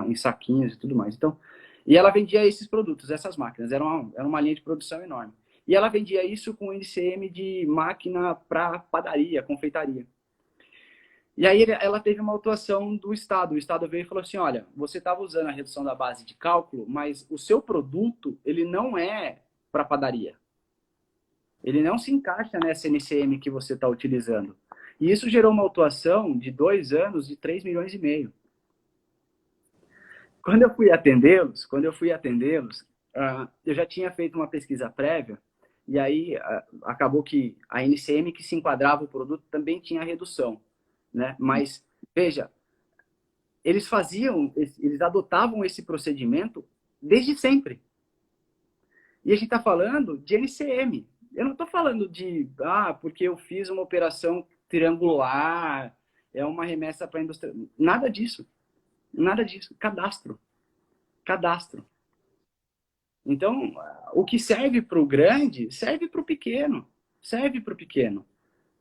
em saquinhos e tudo mais. Então, e ela vendia esses produtos, essas máquinas, era uma linha de produção enorme. E ela vendia isso com NCM de máquina para padaria, confeitaria. E aí ela teve uma autuação do Estado. O Estado veio e falou assim, olha, você estava usando a redução da base de cálculo, mas o seu produto, ele não é para padaria. Ele não se encaixa nessa NCM que você está utilizando. E isso gerou uma autuação de 2 anos de 3,5 milhões. Quando eu fui atendê-los, eu já tinha feito uma pesquisa prévia, e aí acabou que a NCM que se enquadrava o produto também tinha redução, né? Mas, veja, eles adotavam esse procedimento desde sempre. E a gente está falando de NCM. Eu não estou falando porque eu fiz uma operação triangular, é uma remessa para a indústria. Nada disso. Nada disso. Cadastro. Então, o que serve para o grande, serve para o pequeno.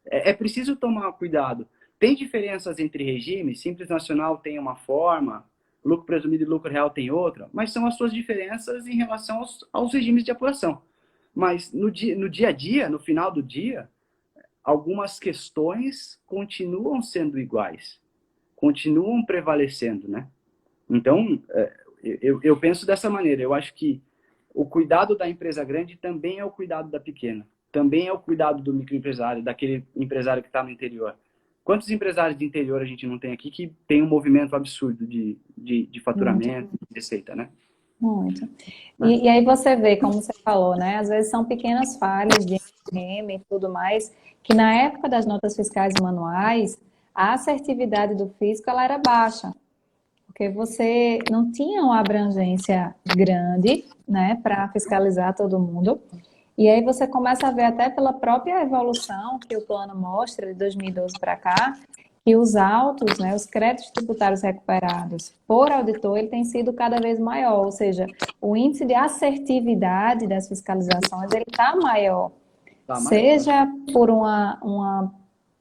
É preciso tomar cuidado. Tem diferenças entre regimes. Simples Nacional tem uma forma, lucro presumido e lucro real tem outra, mas são as suas diferenças em relação aos regimes de apuração. Mas no dia a dia, no final do dia, algumas questões continuam sendo iguais, continuam prevalecendo, né? Então, eu penso dessa maneira. Eu acho que o cuidado da empresa grande também é o cuidado da pequena. Também é o cuidado do microempresário, daquele empresário que está no interior. Quantos empresários de interior a gente não tem aqui que tem um movimento absurdo de faturamento, de receita, né? Muito. E aí você vê, como você falou, né? Às vezes são pequenas falhas de REM e tudo mais, que na época das notas fiscais manuais, a assertividade do fisco ela era baixa, porque você não tinha uma abrangência grande, né, para fiscalizar todo mundo. E aí você começa a ver até pela própria evolução que o plano mostra de 2012 para cá, que os autos, né, os créditos tributários recuperados por auditor, ele tem sido cada vez maior, ou seja, o índice de assertividade das fiscalizações, ele está maior. Tá, Seja por uma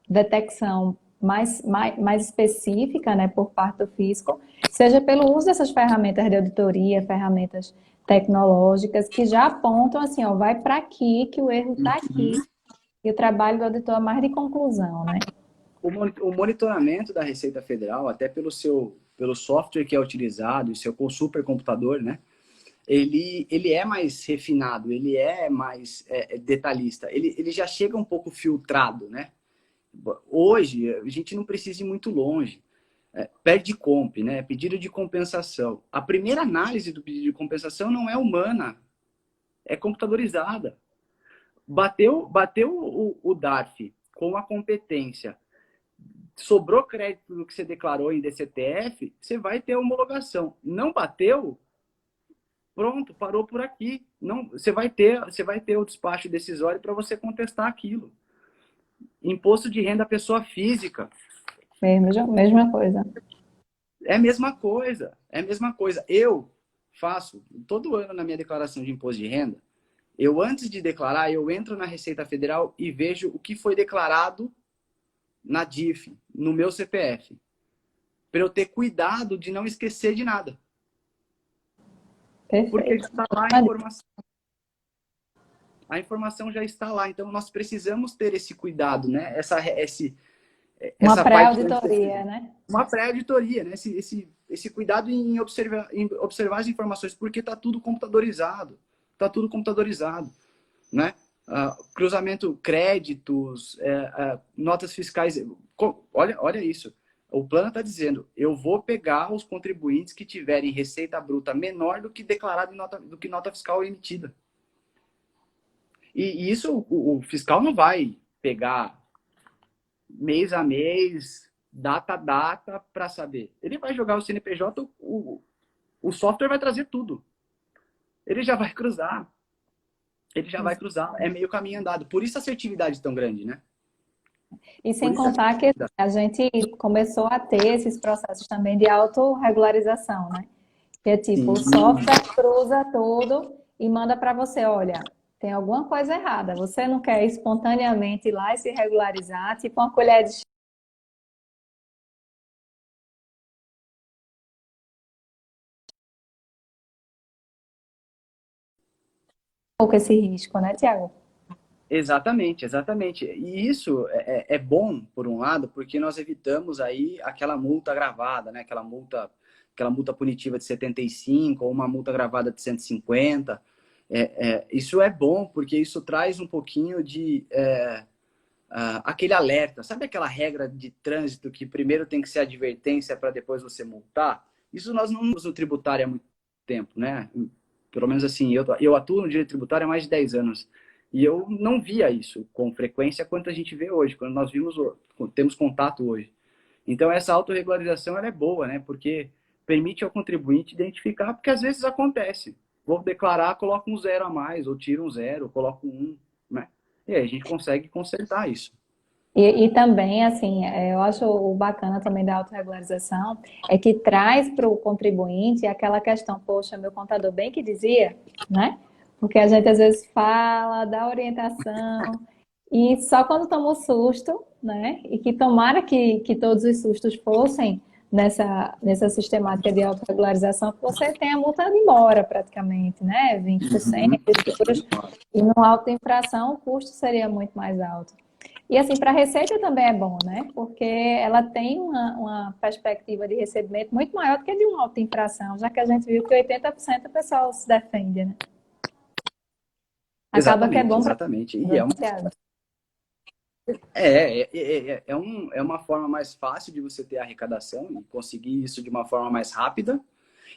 detecção mais específica, né, por parte do fisco, seja pelo uso dessas ferramentas de auditoria, ferramentas tecnológicas que já apontam assim, ó, vai para aqui, que o erro está aqui, e o trabalho do auditor é mais de conclusão, né? O monitoramento da Receita Federal, até pelo software que é utilizado, o seu supercomputador, né? Ele é mais refinado, ele é mais detalhista, ele já chega um pouco filtrado, né? Hoje, a gente não precisa ir muito longe. PERDCOMP, né? Pedido de compensação. A primeira análise do pedido de compensação não é humana, é computadorizada. Bateu o DARF com a competência, sobrou crédito do que você declarou em DCTF, você vai ter homologação. Não bateu, pronto, parou por aqui. Não, você vai ter o despacho decisório para você contestar aquilo. Imposto de renda à pessoa física. Mesma coisa. É a mesma coisa. É a mesma coisa. Eu faço todo ano na minha declaração de imposto de renda. Eu, antes de declarar, eu entro na Receita Federal e vejo o que foi declarado na DIF, no meu CPF. Para eu ter cuidado de não esquecer de nada. Perfeito. Porque está lá a informação. A informação já está lá. Então, nós precisamos ter esse cuidado, né? Uma pré-auditoria, né? Uma pré-auditoria, né? Esse cuidado em observar as informações, porque está tudo computadorizado. Está tudo computadorizado, né? Cruzamento, créditos, notas fiscais. Olha isso. O plano está dizendo, eu vou pegar os contribuintes que tiverem receita bruta menor do que declarado do que nota fiscal emitida. E isso o fiscal não vai pegar mês a mês, data a data, para saber. Ele vai jogar o CNPJ, o software vai trazer tudo. Ele já vai cruzar. É meio caminho andado. Por isso a assertividade tão grande, né? E sem contar que a gente começou a ter esses processos também de autorregularização, né? Que é tipo, o software cruza tudo e manda para você, olha, tem alguma coisa errada. Você não quer espontaneamente ir lá e se regularizar, tipo uma colher de pouco esse risco, né, Tiago? Exatamente, exatamente. E isso é bom, por um lado, porque nós evitamos aí aquela multa agravada, né? Aquela multa punitiva de 75 ou uma multa agravada de 150. Isso é bom, porque isso traz um pouquinho de aquele alerta. Sabe aquela regra de trânsito que primeiro tem que ser advertência para depois você multar? Isso nós não usamos no tributário há muito tempo, né? Pelo menos assim, eu atuo no direito tributário há mais de 10 anos. E eu não via isso com frequência quanto a gente vê hoje, quando nós temos contato hoje. Então, essa autorregularização ela é boa, né? Porque permite ao contribuinte identificar, porque às vezes acontece. Vou declarar, coloco um zero a mais, ou tiro um zero, coloco um, né? E aí a gente consegue consertar isso. E também, assim, eu acho o bacana também da autorregularização é que traz para o contribuinte aquela questão, poxa, meu contador bem que dizia, né? Porque a gente às vezes fala, dá orientação, e só quando toma o susto, né? E que tomara que todos os sustos fossem nessa sistemática de autorregularização, que você tenha a multa indo embora praticamente, né? 20% dos juros, e no auto-infração o custo seria muito mais alto. E assim, para a Receita também é bom, né? Porque ela tem uma perspectiva de recebimento muito maior do que de uma auto-infração, já que a gente viu que 80% do pessoal se defende, né? Acaba que é bom para exatamente. E é uma forma mais fácil de você ter arrecadação e conseguir isso de uma forma mais rápida.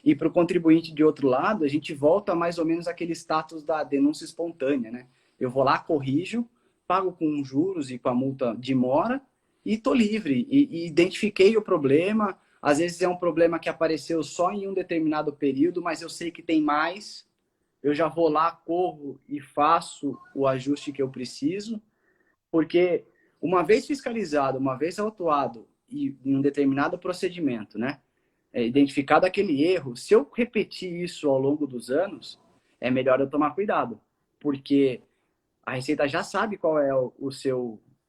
E para o contribuinte, de outro lado, a gente volta mais ou menos àquele status da denúncia espontânea, né? Eu vou lá, corrijo, pago com juros e com a multa de mora e estou livre. E identifiquei o problema. Às vezes é um problema que apareceu só em um determinado período, mas eu sei que tem mais. Eu já vou lá, corro e faço o ajuste que eu preciso. Porque uma vez fiscalizado, uma vez autuado e em um determinado procedimento, né? Identificado aquele erro, se eu repetir isso ao longo dos anos, é melhor eu tomar cuidado. Porque a Receita já sabe qual é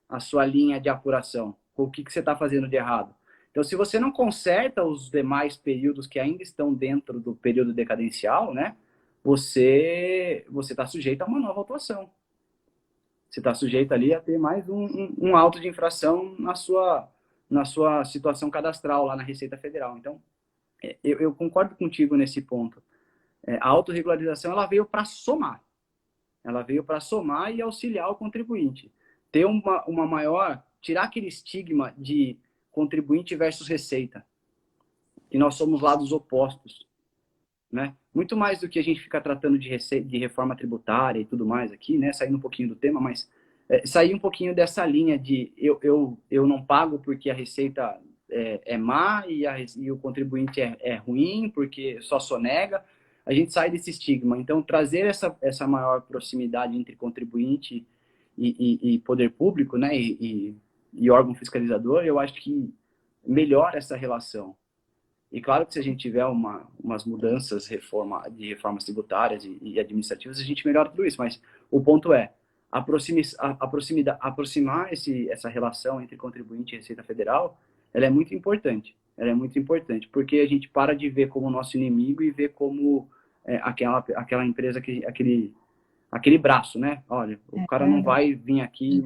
a sua linha de apuração. o que você está fazendo de errado. Então, se você não conserta os demais períodos que ainda estão dentro do período decadencial, né, você está sujeito a uma nova atuação. Você está sujeito ali a ter mais um auto de infração na sua situação cadastral lá na Receita Federal. Então, eu concordo contigo nesse ponto. A autorregularização, ela veio para somar. Ela veio para somar e auxiliar o contribuinte. Ter uma maior... Tirar aquele estigma de contribuinte versus receita. E nós somos lados opostos. Né? Muito mais do que a gente ficar tratando de reforma tributária e tudo mais aqui, né? Saindo um pouquinho do tema, mas sair um pouquinho dessa linha de eu não pago porque a receita é má e o contribuinte é ruim porque só sonega. A gente sai desse estigma. Então, trazer essa maior proximidade entre contribuinte e poder público, né? E órgão fiscalizador, eu acho que melhora essa relação. E claro que se a gente tiver umas mudanças de reformas tributárias e administrativas, a gente melhora tudo isso. Mas o ponto é aproximar essa relação entre contribuinte e Receita Federal, ela é muito importante. Ela é muito importante, porque a gente para de ver como nosso inimigo e ver como aquela empresa, aquele braço, né? Olha, o cara não vai vir aqui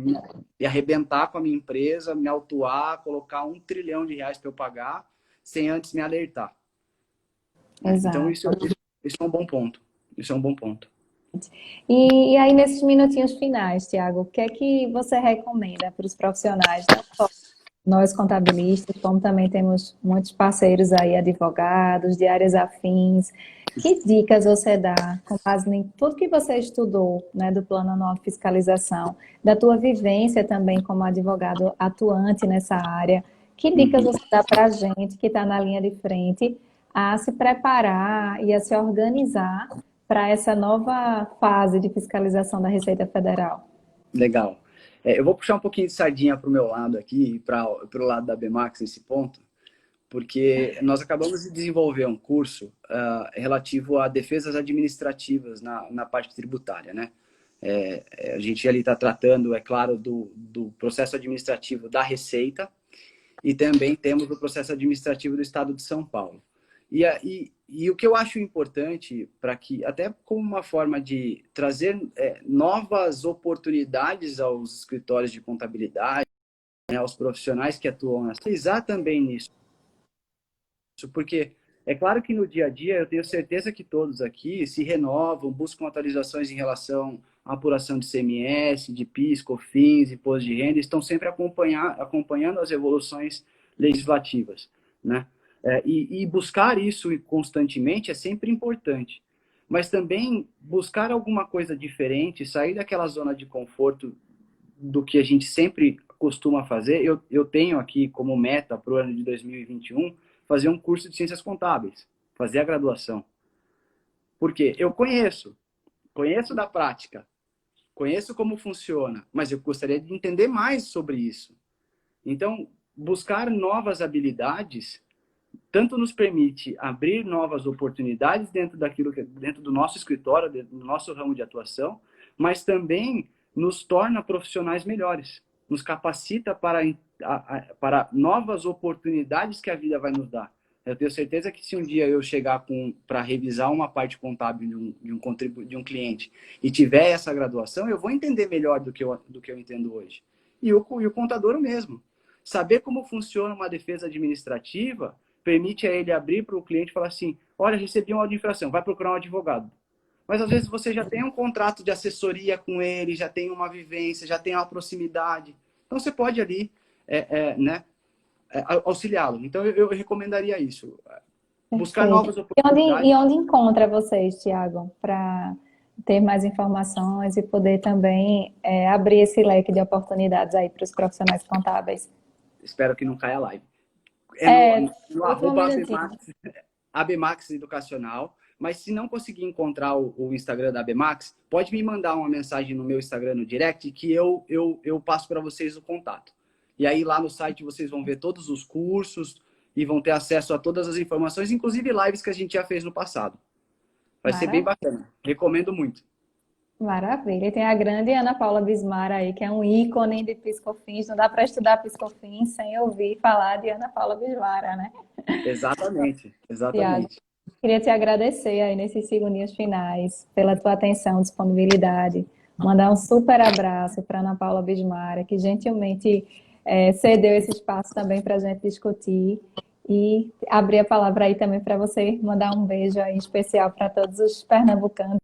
e arrebentar com a minha empresa, me autuar, colocar R$ 1 trilhão para eu pagar, sem antes me alertar. Exato. Então, isso é um bom ponto. Isso é um bom ponto. E aí, nesses minutinhos finais, Tiago, o que é que você recomenda para os profissionais, não só nós contabilistas, como também temos muitos parceiros aí, advogados, de áreas afins. Que dicas você dá, com base em tudo que você estudou, né, do Plano Anual de Fiscalização, da tua vivência também como advogado atuante nessa área? Que dicas você dá para a gente que está na linha de frente a se preparar e a se organizar para essa nova fase de fiscalização da Receita Federal? Legal. Eu vou puxar um pouquinho de sardinha para o meu lado aqui, para o lado da BMAX nesse ponto, porque nós acabamos de desenvolver um curso relativo a defesas administrativas na parte tributária, né? A gente ali está tratando, é claro, do processo administrativo da Receita e também temos o processo administrativo do Estado de São Paulo. E o que eu acho importante, para que, até como uma forma de trazer novas oportunidades aos escritórios de contabilidade, né, aos profissionais que atuam, utilizar também nisso. Porque é claro que no dia a dia eu tenho certeza que todos aqui se renovam, buscam atualizações em relação à apuração de CMS, de PIS, COFINS, imposto de renda, estão sempre acompanhando as evoluções legislativas, né? E buscar isso constantemente é sempre importante. Mas também buscar alguma coisa diferente, sair daquela zona de conforto do que a gente sempre costuma fazer. Eu tenho aqui como meta para o ano de 2021 fazer um curso de Ciências Contábeis, fazer a graduação. Porque eu conheço da prática, conheço como funciona, mas eu gostaria de entender mais sobre isso. Então, buscar novas habilidades tanto nos permite abrir novas oportunidades dentro do nosso escritório, dentro do nosso ramo de atuação, mas também nos torna profissionais melhores, nos capacita para novas oportunidades que a vida vai nos dar. Eu tenho certeza que se um dia eu chegar para revisar uma parte contábil de um cliente e tiver essa graduação, eu vou entender melhor do que eu entendo hoje. E o contador o mesmo. Saber como funciona uma defesa administrativa permite a ele abrir para o cliente e falar assim, olha, recebi uma auto de infração, vai procurar um advogado. Mas às vezes você já tem um contrato de assessoria com ele, já tem uma vivência, já tem uma proximidade. Então você pode ali auxiliá-lo. Então eu recomendaria isso. Buscar novas oportunidades. E onde encontra vocês, Tiago, para ter mais informações e poder também abrir esse leque de oportunidades aí para os profissionais contábeis? Espero que não caia a live. No arroba ABMAX Educacional. Mas se não conseguir encontrar o Instagram da ABMAX, pode me mandar uma mensagem no meu Instagram no direct que eu passo para vocês o contato. E aí lá no site vocês vão ver todos os cursos e vão ter acesso a todas as informações, inclusive lives que a gente já fez no passado. Vai ser bem bacana. Recomendo muito. Maravilha. E tem a grande Ana Paula Bismar aí, que é um ícone de Piscofins. Não dá para estudar Piscofins sem ouvir falar de Ana Paula Bismar, né? Exatamente, Tiago, exatamente. queria te agradecer aí nesses segundinhos finais pela tua atenção, disponibilidade. Mandar um super abraço para Ana Paula Bismara, que gentilmente cedeu esse espaço também para a gente discutir. E abrir a palavra aí também para você mandar um beijo aí especial para todos os pernambucanos